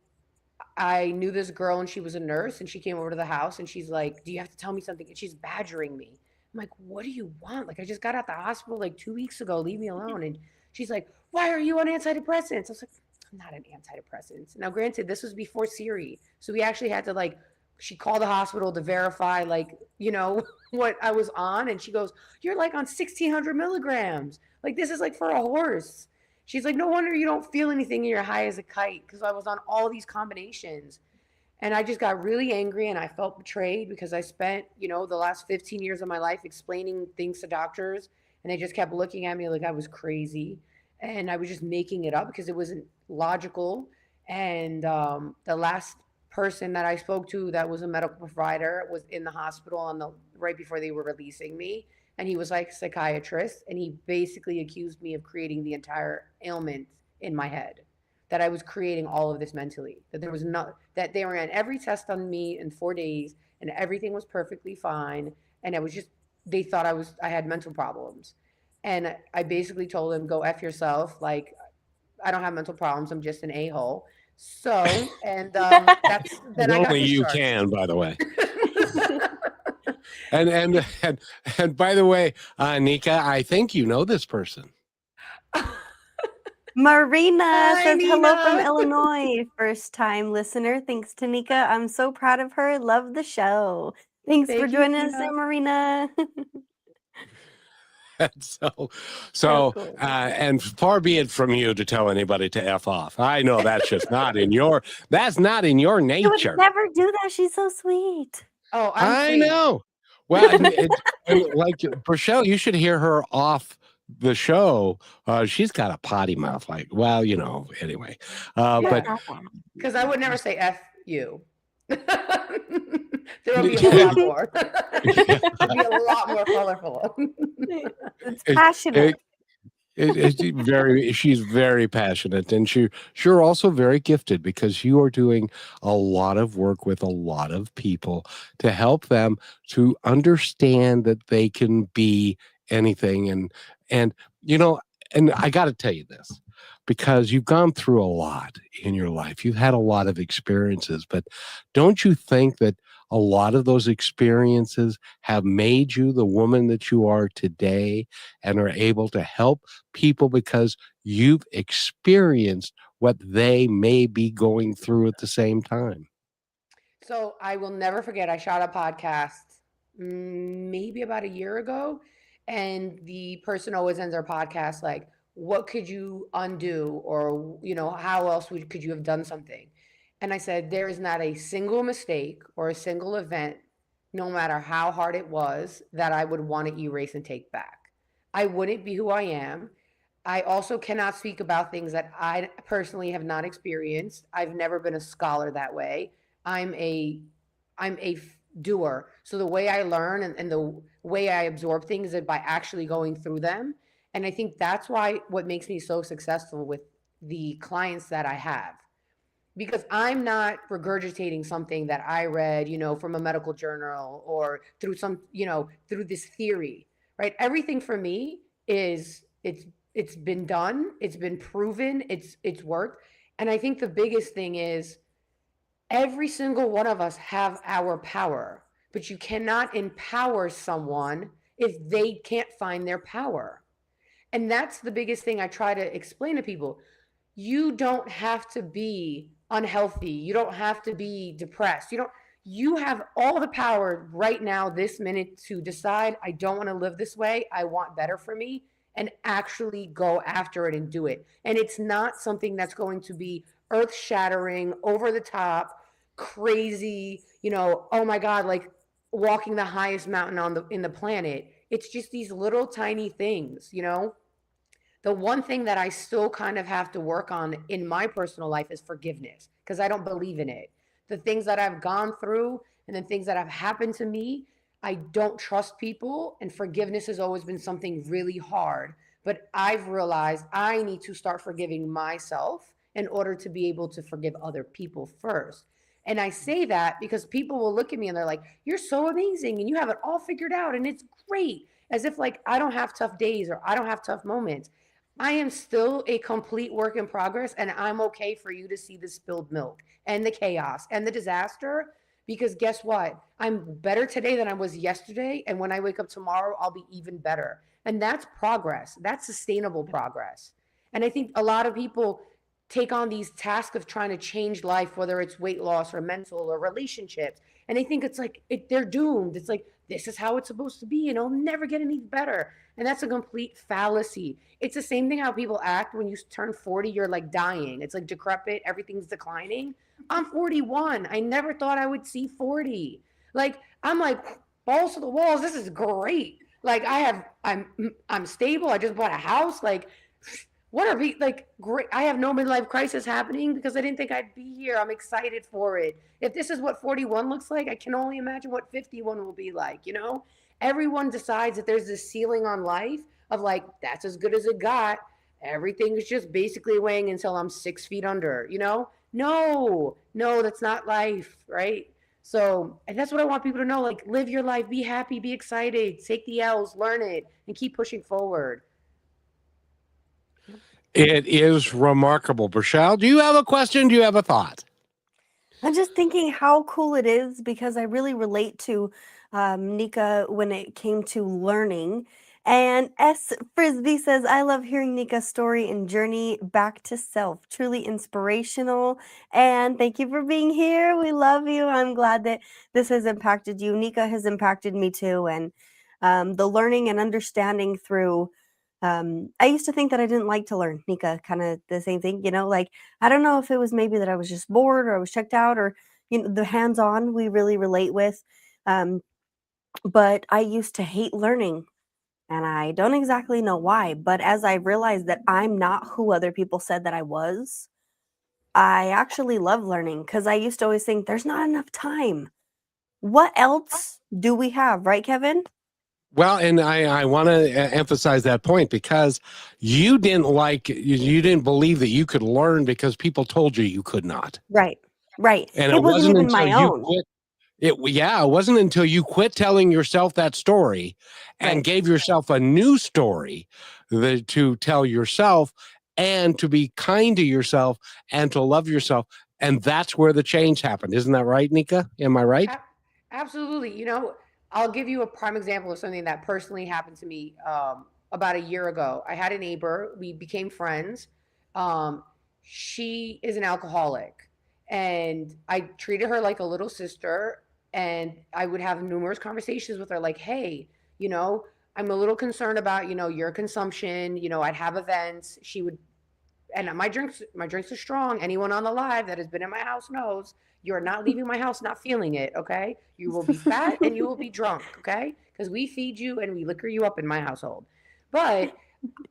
I knew this girl and she was a nurse and she came over to the house and she's like, "Do you have to tell me something?" And she's badgering me. I'm like, "What do you want? Like, I just got out the hospital like 2 weeks ago. Leave me alone." And she's like, "Why are you on antidepressants?" I was like, "I'm not on antidepressants." Now, granted, this was before Siri. So we actually had to she called the hospital to verify what I was on. And she goes, "You're like on 1600 milligrams. Like, this is like for a horse." She's like, "No wonder you don't feel anything and you're high as a kite," because I was on all these combinations. And I just got really angry and I felt betrayed because I spent, the last 15 years of my life explaining things to doctors and they just kept looking at me like I was crazy. And I was just making it up because it wasn't logical. And the last person that I spoke to that was a medical provider was in the hospital right before they were releasing me, and he was like a psychiatrist, and he basically accused me of creating the entire ailment in my head, that I was creating all of this mentally, that there was not, that they ran every test on me in 4 days and everything was perfectly fine, and they thought I had mental problems. And I basically told him, "Go F yourself. Like, I don't have mental problems. I'm just an a-hole." So, and then And I got only you discharged. can, by the way. And by the way, Nika, I think you know this person. Marina Hi, says hello from Nina. Illinois. First time listener. Thanks to Nika. I'm so proud of her. Love the show. Thanks for Thank you, joining us, Nina. Marina. So, cool. and far be it from you to tell anybody to F off. I know that's just that's not in your She would nature. never do that. She's so sweet. Oh, I'm I sweet. know. Well, like Rochelle, you should hear her off the show. She's got a potty mouth, anyway. Yeah. But Because I would never say F you. There would be a whole lot more. It'd be a lot more colorful. It's passionate. She's very passionate, and you're also very gifted because you are doing a lot of work with a lot of people to help them to understand that they can be anything. And and I got to tell you this, because you've gone through a lot in your life. You've had a lot of experiences, but don't you think that a lot of those experiences have made you the woman that you are today and are able to help people because you've experienced what they may be going through at the same time? So I will never forget, I shot a podcast maybe about a year ago, and the person always ends our podcast like, what could you undo, or how else could you have done something? And I said, there is not a single mistake or a single event, no matter how hard it was, that I would want to erase and take back. I wouldn't be who I am. I also cannot speak about things that I personally have not experienced. I've never been a scholar that way. I'm a doer. So the way I learn and the way I absorb things is by actually going through them. And I think that's why what makes me so successful with the clients that I have, because I'm not regurgitating something that I read, from a medical journal or through through this theory, right? Everything for me is it's been done, it's been proven, it's worked. And I think the biggest thing is every single one of us have our power, but you cannot empower someone if they can't find their power. And that's the biggest thing I try to explain to people. You don't have to be unhealthy. You don't have to be depressed. You have all the power right now, this minute, to decide, I don't want to live this way. I want better for me, and actually go after it and do it. And it's not something that's going to be earth shattering, over the top, crazy, oh my God, like walking the highest mountain in the planet. It's just these little tiny things. The one thing that I still kind of have to work on in my personal life is forgiveness, because I don't believe in it. The things that I've gone through and the things that have happened to me, I don't trust people, and forgiveness has always been something really hard. But I've realized I need to start forgiving myself in order to be able to forgive other people first. And I say that because people will look at me and they're like, you're so amazing and you have it all figured out and it's great. As if like I don't have tough days or I don't have tough moments. I am still a complete work in progress, and I'm okay for you to see the spilled milk and the chaos and the disaster, because guess what? I'm better today than I was yesterday. And when I wake up tomorrow, I'll be even better. And that's progress. That's sustainable progress. And I think a lot of people take on these tasks of trying to change life, whether it's weight loss or mental or relationships. And they think it's like they're doomed. It's like, this is how it's supposed to be, and it'll never get any better. And that's a complete fallacy. It's the same thing how people act when you turn 40, you're like dying. It's like decrepit, everything's declining. I'm 41. I never thought I would see 40. Like, I'm like, balls to the walls. This is great. Like, I'm stable. I just bought a house. Like, what are we like? Great. I have no midlife crisis happening because I didn't think I'd be here. I'm excited for it. If this is what 41 looks like, I can only imagine what 51 will be like. Everyone decides that there's this ceiling on life of like, that's as good as it got. Everything is just basically weighing until I'm 6 feet under. No, that's not life, right? So, and that's what I want people to know. Like, live your life, be happy, be excited, take the L's, learn it, and keep pushing forward. It is remarkable. Rochelle, do you have a question? Do you have a thought? I'm just thinking how cool it is because I really relate to Nika when it came to learning. And S. Frisbee says, I love hearing Nika's story and journey back to self. Truly inspirational. And thank you for being here. We love you. I'm glad that this has impacted you. Nika has impacted me too. And the learning and understanding through. I used to think that I didn't like to learn, Nika, kind of the same thing, like, I don't know if it was maybe that I was just bored or I was checked out or, the hands-on we really relate with. But I used to hate learning and I don't exactly know why. But as I realized that I'm not who other people said that I was, I actually love learning because I used to always think there's not enough time. What else do we have, right, Kevin? Well, and I want to emphasize that point because you didn't believe that you could learn because people told you could not. Right. And It it wasn't wasn't even until my you own. quit. It wasn't until you quit telling yourself that story and Right. gave yourself a new story to tell yourself and to be kind to yourself and to love yourself. And that's where the change happened. Isn't that right, Nika? Am I right? Absolutely. I'll give you a prime example of something that personally happened to me about a year ago. I had a neighbor. We became friends. She is an alcoholic, and I treated her like a little sister. And I would have numerous conversations with her, like, hey, you know, I'm a little concerned about, your consumption. I'd have events. She would, and my drinks are strong. Anyone on the live that has been in my house knows you're not leaving my house not feeling it, okay? You will be fat and you will be drunk, okay? Because we feed you and we liquor you up in my household. But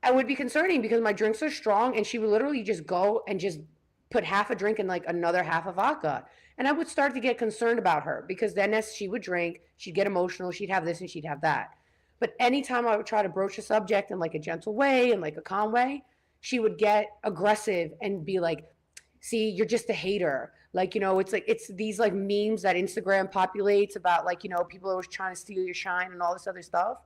I would be concerning because my drinks are strong, and she would literally just go and just put half a drink in like another half of vodka. And I would start to get concerned about her, because then as she would drink, she'd get emotional, she'd have this and she'd have that. But anytime I would try to broach a subject in like a gentle way and like a calm way, she would get aggressive and be like, see, you're just a hater. Like, it's these like memes that Instagram populates about like, people are always trying to steal your shine and all this other stuff.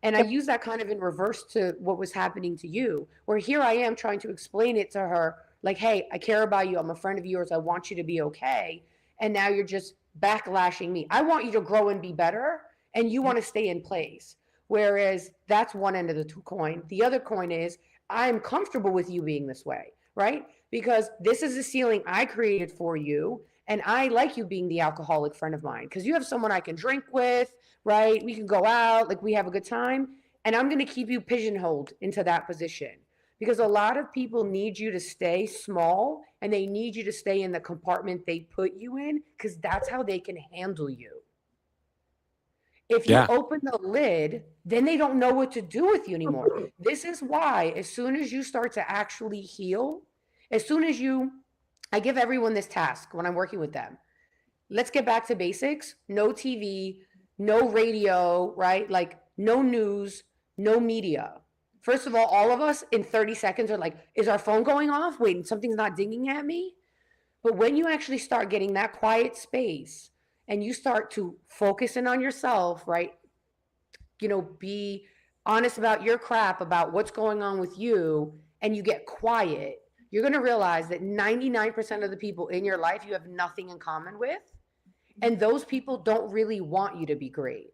And I use that kind of in reverse to what was happening to you, where here I am trying to explain it to her, like, hey, I care about you. I'm a friend of yours. I want you to be okay. And now you're just backlashing me. I want you to grow and be better, and you want to stay in place. Whereas that's one end of the coin. The other coin is I'm comfortable with you being this way, right? Because this is a ceiling I created for you. And I like you being the alcoholic friend of mine because you have someone I can drink with, right? We can go out, like we have a good time. And I'm going to keep you pigeonholed into that position because a lot of people need you to stay small, and they need you to stay in the compartment they put you in because that's how they can handle you. If you open the lid, then they don't know what to do with you anymore. This is why as soon as you start to actually heal, I give everyone this task when I'm working with them. Let's get back to basics. No TV, no radio, right? Like no news, no media. First of all of us in 30 seconds are like, is our phone going off? Wait, something's not dinging at me? But when you actually start getting that quiet space and you start to focus in on yourself, right? Be honest about your crap, about what's going on with you, and you get quiet, you're going to realize that 99% of the people in your life you have nothing in common with. And those people don't really want you to be great.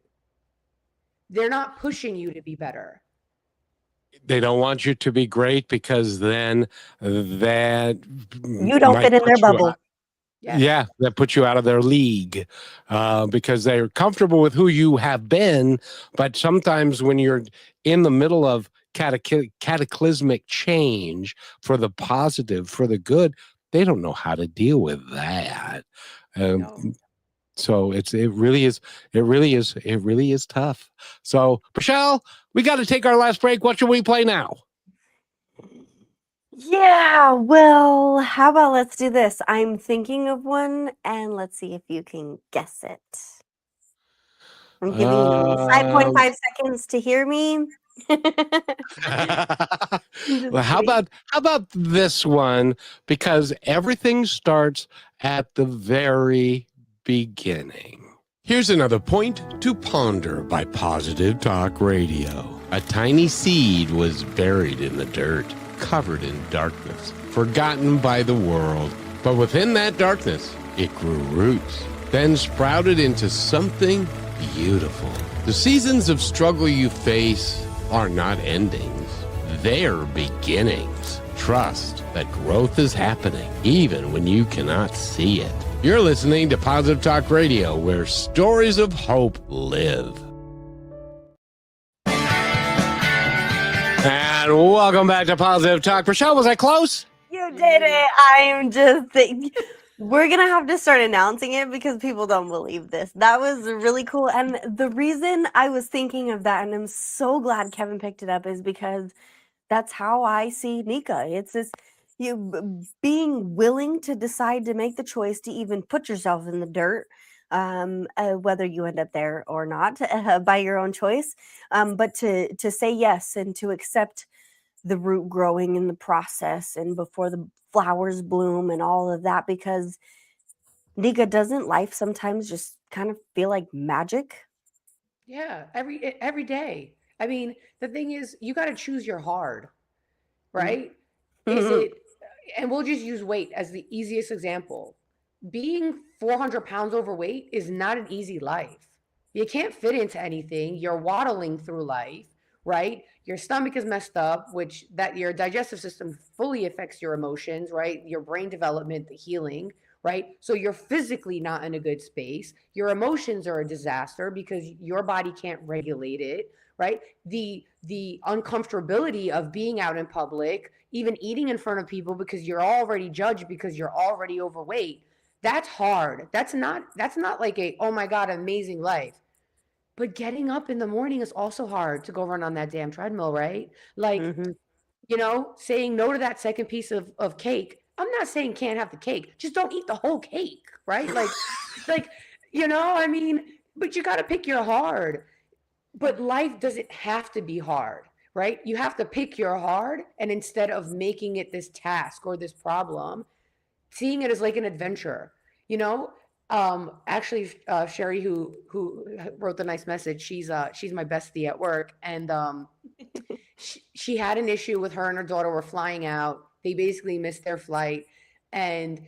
They're not pushing you to be better. They don't want you to be great because then that you don't fit in their bubble. Yeah, that puts you out of their league because they're comfortable with who you have been. But sometimes when you're in the middle of cataclysmic change for the positive, for the good, they don't know how to deal with that. No. So it really is tough. So, Michelle, we got to take our last break. What should we play now? Yeah, well, how about let's do this? I'm thinking of one, and let's see if you can guess it. I'm giving you 5.5 seconds to hear me. Well, how about this one? Because everything starts at the very beginning. Here's another point to ponder by Positive Talk Radio. A tiny seed was buried in the dirt, covered in darkness, forgotten by the world. But within that darkness, it grew roots, then sprouted into something beautiful. The seasons of struggle you face are not endings. They're beginnings. Trust that growth is happening, even when you cannot see it. You're listening to Positive Talk Radio, where stories of hope live. And welcome back to Positive Talk. Rochelle, was I close? You did it. I'm just thinking. We're going to have to start announcing it because people don't believe this. That was really cool. And the reason I was thinking of that, and I'm so glad Kevin picked it up, is because that's how I see Nika. It's this being willing to decide to make the choice to even put yourself in the dirt, whether you end up there or not by your own choice, but to say yes and to accept the root growing in the process and before the flowers bloom and all of that. Because Nika, doesn't life sometimes just kind of feel like magic? Yeah, every day. I mean, the thing is, you got to choose your hard, right? Is it, and we'll just use weight as the easiest example. Being 400 pounds overweight is not an easy life. You can't fit into anything. You're waddling through life, right? Your stomach is messed up, that your digestive system fully affects your emotions, right? Your brain development, the healing, right? So you're physically not in a good space. Your emotions are a disaster because your body can't regulate it, right? The uncomfortability of being out in public, even eating in front of people because you're already judged because you're already overweight. That's hard. That's not like a, oh my God, amazing life. But getting up in the morning is also hard to go run on that damn treadmill, right? Like, Mhm. saying no to that second piece of cake. I'm not saying can't have the cake. Just don't eat the whole cake, right? Like, I mean, but you got to pick your hard. But life doesn't have to be hard, right? You have to pick your hard, and instead of making it this task or this problem, seeing it as like an adventure, you know? Actually, Sherry, who wrote the nice message, she's my bestie at work, and she had an issue with her and her daughter were flying out. They basically missed their flight, and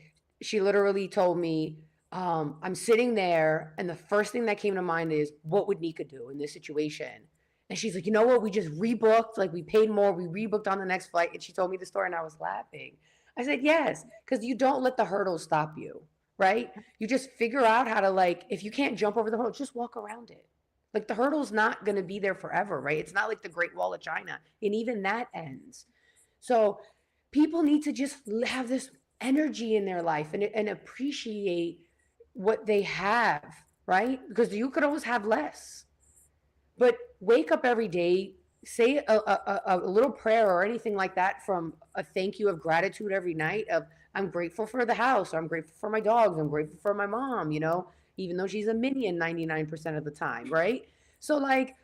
she literally told me, I'm sitting there, and the first thing that came to mind is, what would Nika do in this situation? And she's like, you know what? We just rebooked, like we paid more, we rebooked on the next flight. And she told me the story, and I was laughing. I said, yes, because you don't let the hurdles stop you, right? You just figure out how to, like, if you can't jump over the hurdle, just walk around it. Like the hurdle's not going to be there forever, right? It's not like the Great Wall of China, and even that ends. So people need to just have this energy in their life and appreciate what they have, right? Because you could always have less. But wake up every day, say a little prayer or anything like that, from a thank you of gratitude every night of, I'm grateful for the house, or I'm grateful for my dogs, I'm grateful for my mom, even though she's a minion 99% of the time, right? So like,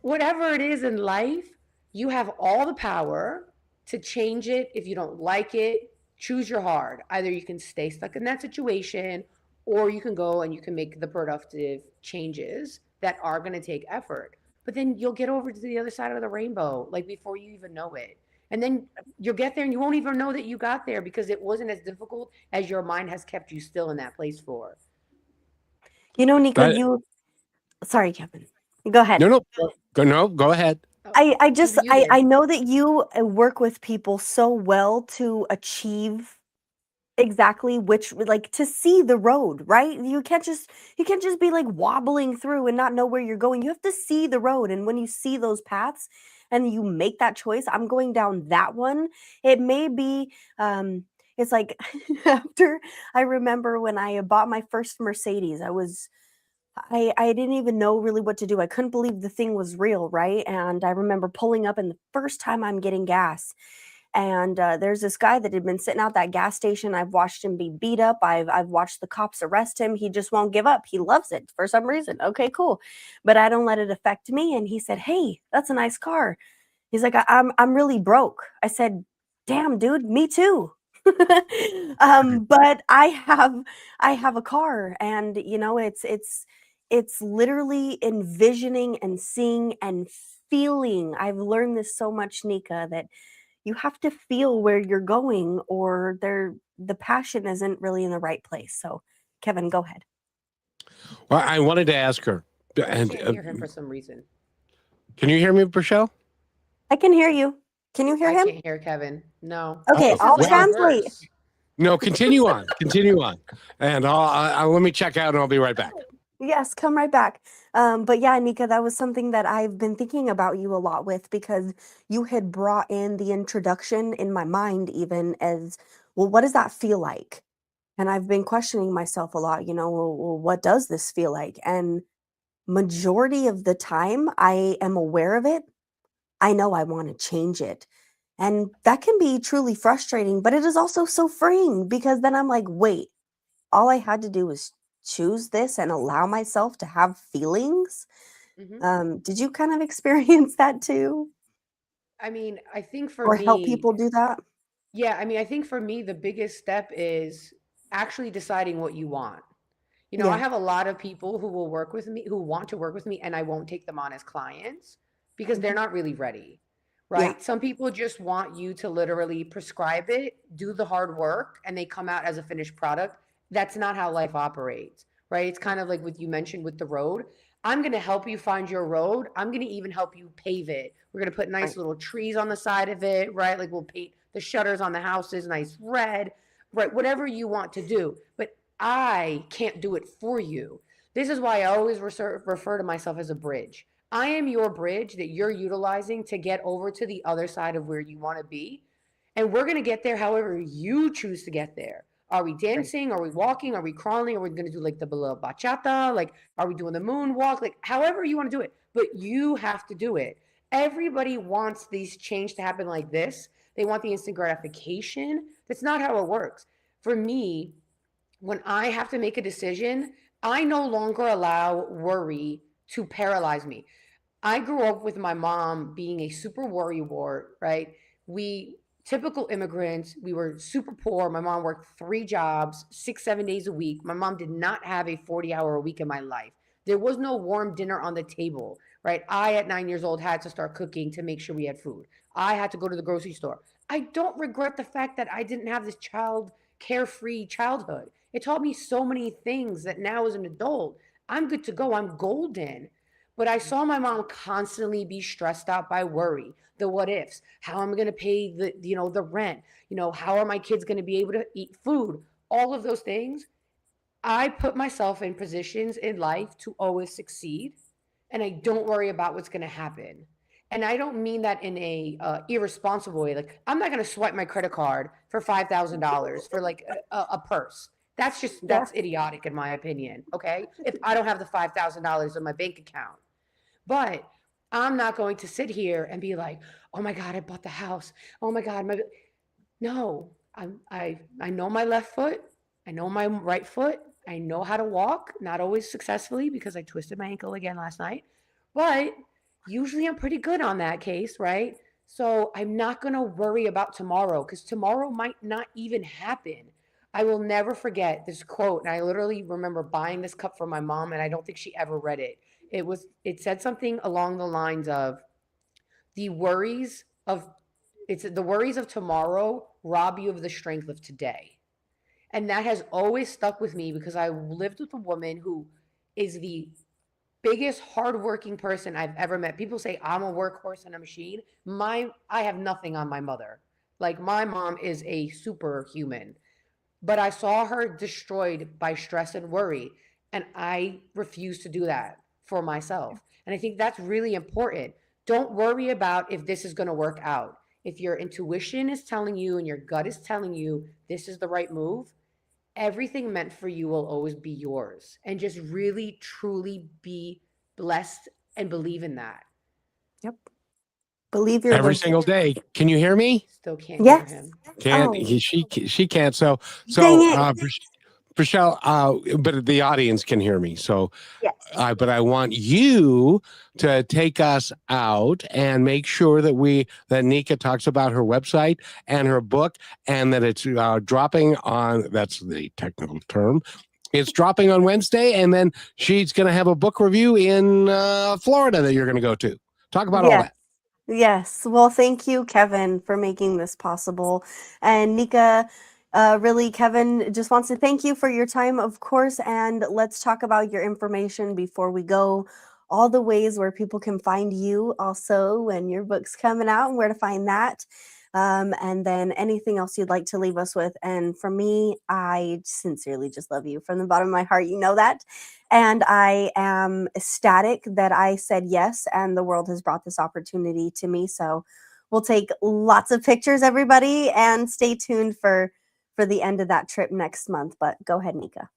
whatever it is in life, you have all the power to change it. If you don't like it, choose your hard. Either you can stay stuck in that situation, or you can go and you can make the productive changes that are going to take effort. But then you'll get over to the other side of the rainbow, like before you even know it. And then you'll get there and you won't even know that you got there because it wasn't as difficult as your mind has kept you still in that place for. Nika, That, sorry, Kevin. Go ahead. no, go ahead. I just, You did. I know that you work with people so well to achieve exactly like to see the road, right? You can't just be like wobbling through and not know where you're going. You have to see the road, and when you see those paths and you make that choice, I'm going down that one. It may be it's like after I remember when I bought my first Mercedes, I didn't even know really what to do. I couldn't believe the thing was real, right? And I remember pulling up, and the first time I'm getting gas, and there's this guy that had been sitting out that gas station. I've watched him be beat up. I've watched the cops arrest him. He just won't give up. He loves it for some reason. Okay, cool, but I don't let it affect me. And he said, "Hey, that's a nice car." He's like, I'm really broke." I said, "Damn, dude, me too." But I have a car, and it's literally envisioning and seeing and feeling. I've learned this so much, Nika, that you have to feel where you're going, or the passion isn't really in the right place. So, Kevin, go ahead. Well, I wanted to ask her. I And can't hear him for some reason. can you hear me, Rochelle? I can hear you. Can you hear I him? can't hear Kevin. No. Okay, This is I'll like translate. reverse. No, continue on. Continue on. And I'll let me check out, and I'll be right back. Yes, come right back. But yeah, Nika, that was something that I've been thinking about you a lot with, because you had brought in the introduction in my mind, even as, well, what does that feel like? And I've been questioning myself a lot, well, what does this feel like? And majority of the time I am aware of it. I know I want to change it. And that can be truly frustrating, but it is also so freeing, because then I'm like, wait, all I had to do was choose this and allow myself to have feelings. Did you kind of experience that too, I mean, I think for or help me, people do that? yeah, I mean, I think for me, the biggest step is actually deciding what you want. I Yeah. have a lot of people who will work with me, who want to work with me, and I won't take them on as clients because they're Mhm. not really ready, Yeah. right? Some people just want you to literally prescribe it, do the hard work, and they come out as a finished product. That's not how life operates, right? It's kind of like what you mentioned with the road. I'm going to help you find your road. I'm going to even help you pave it. We're going to put nice Right. little trees on the side of it, right? Like we'll paint the shutters on the houses nice red. right, whatever you want to do, but I can't do it for you. This is why I always refer to myself as a bridge. I am your bridge that you're utilizing to get over to the other side of where you want to be. And we're going to get there however you choose to get there. Are we dancing? Are we walking? Are we crawling? Are we going to do like the bachata? Like, are we doing the moonwalk? Like, however you want to do it, but you have to do it. Everybody wants these change to happen like this. They want the instant gratification. That's not how it works. For me, when I have to make a decision, I no longer allow worry to paralyze me. I grew up with my mom being a super worry wart, right? We typical immigrants, we were super poor. My mom worked 3 jobs, 6, 7 days a week. My mom did not have a 40-hour a week in my life. There was no warm dinner on the table, right? I, at 9 years old, had to start cooking to make sure we had food. I had to go to the grocery store. I don't regret the fact that I didn't have this carefree childhood. It taught me so many things that now as an adult, I'm good to go. I'm golden. But I saw my mom constantly be stressed out by worry, the what ifs, how am I going to pay the rent, how are my kids going to be able to eat food, all of those things. I put myself in positions in life to always succeed, and I don't worry about what's going to happen. And I don't mean that in a irresponsible way. Like, I'm not going to swipe my credit card for $5,000 for like a purse. That's idiotic in my opinion. Okay, if I don't have the $5,000 in my bank account. But I'm not going to sit here and be like, oh my God, I bought the house. Oh my God. No, I know my left foot. I know my right foot. I know how to walk, not always successfully because I twisted my ankle again last night, but usually I'm pretty good on that case, right? So I'm not going to worry about tomorrow because tomorrow might not even happen. I will never forget this quote. And I literally remember buying this cup for my mom, and I don't think she ever read it. It said something along the lines of the worries of the worries of tomorrow rob you of the strength of today. And that has always stuck with me because I lived with a woman who is the biggest hardworking person I've ever met. People say I'm a workhorse and a machine. I have nothing on my mother. Like, my mom is a superhuman, but I saw her destroyed by stress and worry, and I refuse to do that for myself. And I think that's really important. Don't worry about if this is going to work out. If your intuition is telling you and your gut is telling you this is the right move, everything meant for you will always be yours. And just really, truly be blessed and believe in that. Yep. Believe your Every wisdom. single day. Can you hear me? Still can't hear him. Can't. Oh. She can't. So Dang it. Michelle, but the audience can hear me. So, Yes. but I want you to take us out and make sure that Nika talks about her website and her book, and that it's dropping on. That's the technical term. It's dropping on Wednesday, and then she's going to have a book review in Florida that you're going to go to. Talk about all that. Yes. Well, thank you, Kevin, for making this possible. And Nika, really, Kevin just wants to thank you for your time, of course. And let's talk about your information before we go. All the ways where people can find you also when your book's coming out and where to find that. And then anything else you'd like to leave us with. And for me, I sincerely just love you from the bottom of my heart. You know that. And I am ecstatic that I said yes, and the world has brought this opportunity to me. So we'll take lots of pictures, everybody, and stay tuned for the end of that trip next month. But go ahead, Nika.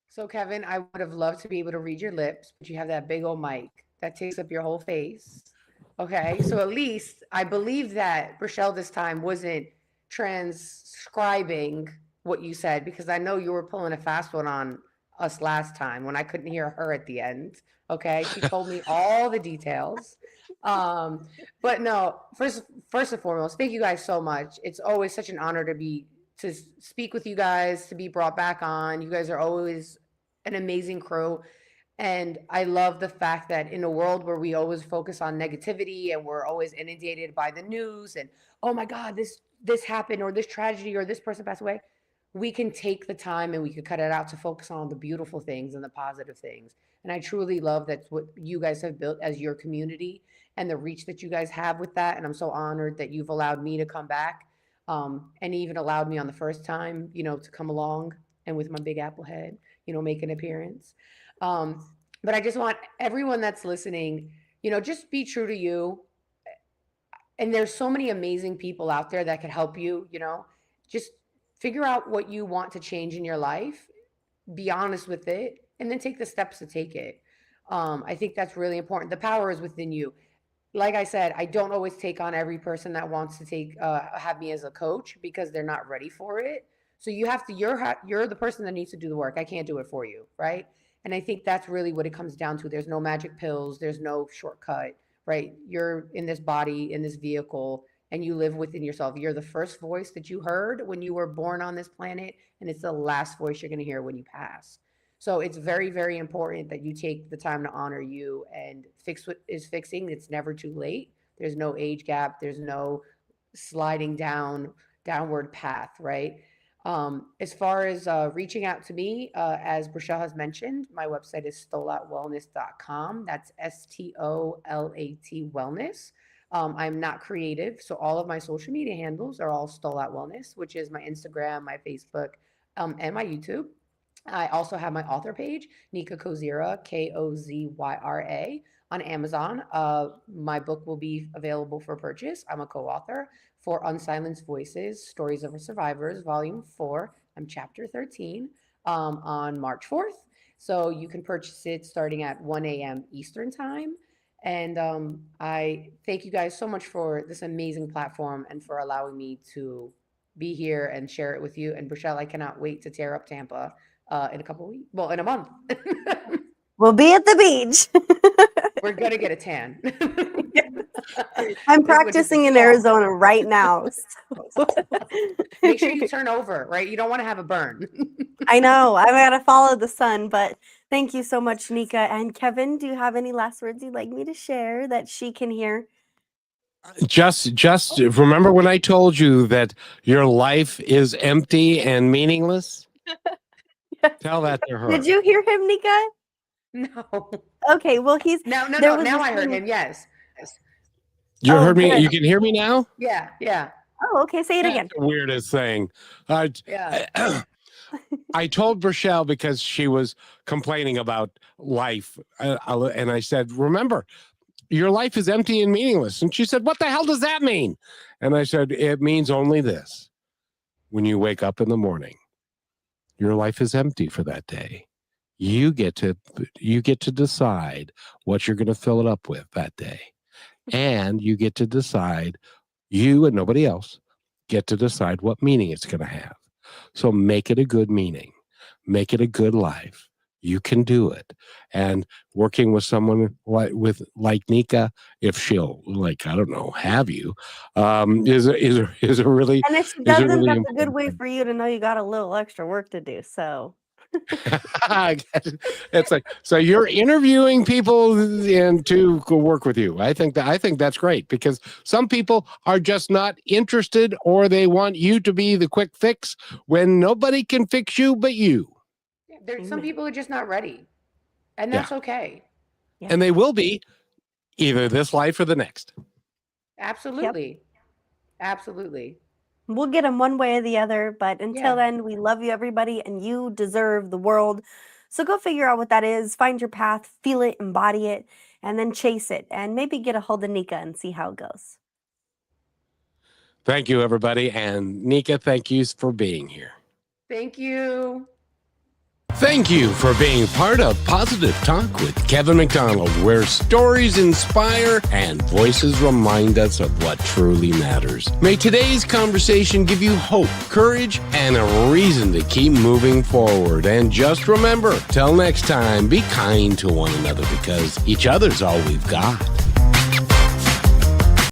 So, Kevin, I would have loved to be able to read your lips, but you have that big old mic that takes up your whole face. Okay, so at least I believe that Rochelle this time wasn't transcribing what you said, because I know you were pulling a fast one on us last time when I couldn't hear her at the end. Okay, she told me all the details. But no, first and foremost, thank you guys so much. It's always such an honor to speak with you guys, to be brought back on. You guys are always an amazing crew. And I love the fact that in a world where we always focus on negativity and we're always inundated by the news and, oh my God, this happened, or this tragedy, or this person passed away, we can take the time and we could cut it out to focus on the beautiful things and the positive things. And I truly love that's what you guys have built as your community and the reach that you guys have with that. And I'm so honored that you've allowed me to come back. And he even allowed me on the first time, to come along and with my big apple head, make an appearance. But I just want everyone that's listening, just be true to you. And there's so many amazing people out there that could help you, just figure out what you want to change in your life, be honest with it, and then take the steps to take it. I think that's really important. The power is within you. Like I said, I don't always take on every person that wants to have me as a coach because they're not ready for it. So you're the person that needs to do the work. I can't do it for you, right? And I think that's really what it comes down to. There's no magic pills. There's no shortcut, right? You're in this body, in this vehicle, and you live within yourself. You're the first voice that you heard when you were born on this planet, and it's the last voice you're going to hear when you pass. So it's very, very important that you take the time to honor you and fix what is fixing. It's never too late. There's no age gap. There's no sliding downward path, right? As far as reaching out to me, as Rochelle has mentioned, my website is stolatwellness.com. That's STOLAT Wellness. I'm not creative, so all of my social media handles are all Sto Lat Wellness, which is my Instagram, my Facebook, and my YouTube. I also have my author page, Nika Kozyra, Kozyra, on Amazon. My book will be available for purchase. I'm a co-author for Unsilenced Voices, Stories of Survivors, Volume 4. I'm Chapter 13 on March 4th. So you can purchase it starting at 1 a.m. Eastern Time. And I thank you guys so much for this amazing platform and for allowing me to be here and share it with you. And Rochelle, I cannot wait to tear up Tampa in a couple of weeks. Well, in a month. We'll be at the beach. We're going to get a tan. I'm practicing in Arizona right now. So. Make sure you turn over, right? You don't want to have a burn. I know. I've got to follow the sun, but thank you so much, Nika. And Kevin, do you have any last words you'd like me to share that she can hear? Just remember when I told you that your life is empty and meaningless? Yes. Tell that to her. Did you hear him, Nika? No. Okay, well, he's... No. Now I heard him, yes. You heard me? Good. You can hear me now? Yeah. Oh, okay. Say it again. That's the weirdest thing. Yeah. I told Rochelle because she was complaining about life. And I said, remember, your life is empty and meaningless. And she said, what the hell does that mean? And I said, it means only this. When you wake up in the morning, your life is empty for that day. You get to decide what you're going to fill it up with that day. And you get to decide, you and nobody else get to decide what meaning it's going to have. So make it a good meaning. Make it a good life. You can do it. And working with someone like Nika, if she'll, I don't know, have you, is a really... And if she doesn't, that's a good way for you to know you got a little extra work to do. So... It's like, so you're interviewing people and to work with you. I think that's great because some people are just not interested, or they want you to be the quick fix when nobody can fix you but you. There's some people are just not ready, and that's okay. Yeah. And they will be either this life or the next. Absolutely. Yep. Absolutely. We'll get them one way or the other, but until then, we love you, everybody, and you deserve the world. So go figure out what that is, find your path, feel it, embody it, and then chase it, and maybe get a hold of Nika and see how it goes. Thank you, everybody. And Nika, thank you for being here. Thank you. Thank you for being part of Positive Talk with Kevin McDonald, where stories inspire and voices remind us of what truly matters. May today's conversation give you hope, courage, and a reason to keep moving forward. And just remember, till next time, be kind to one another because each other's all we've got.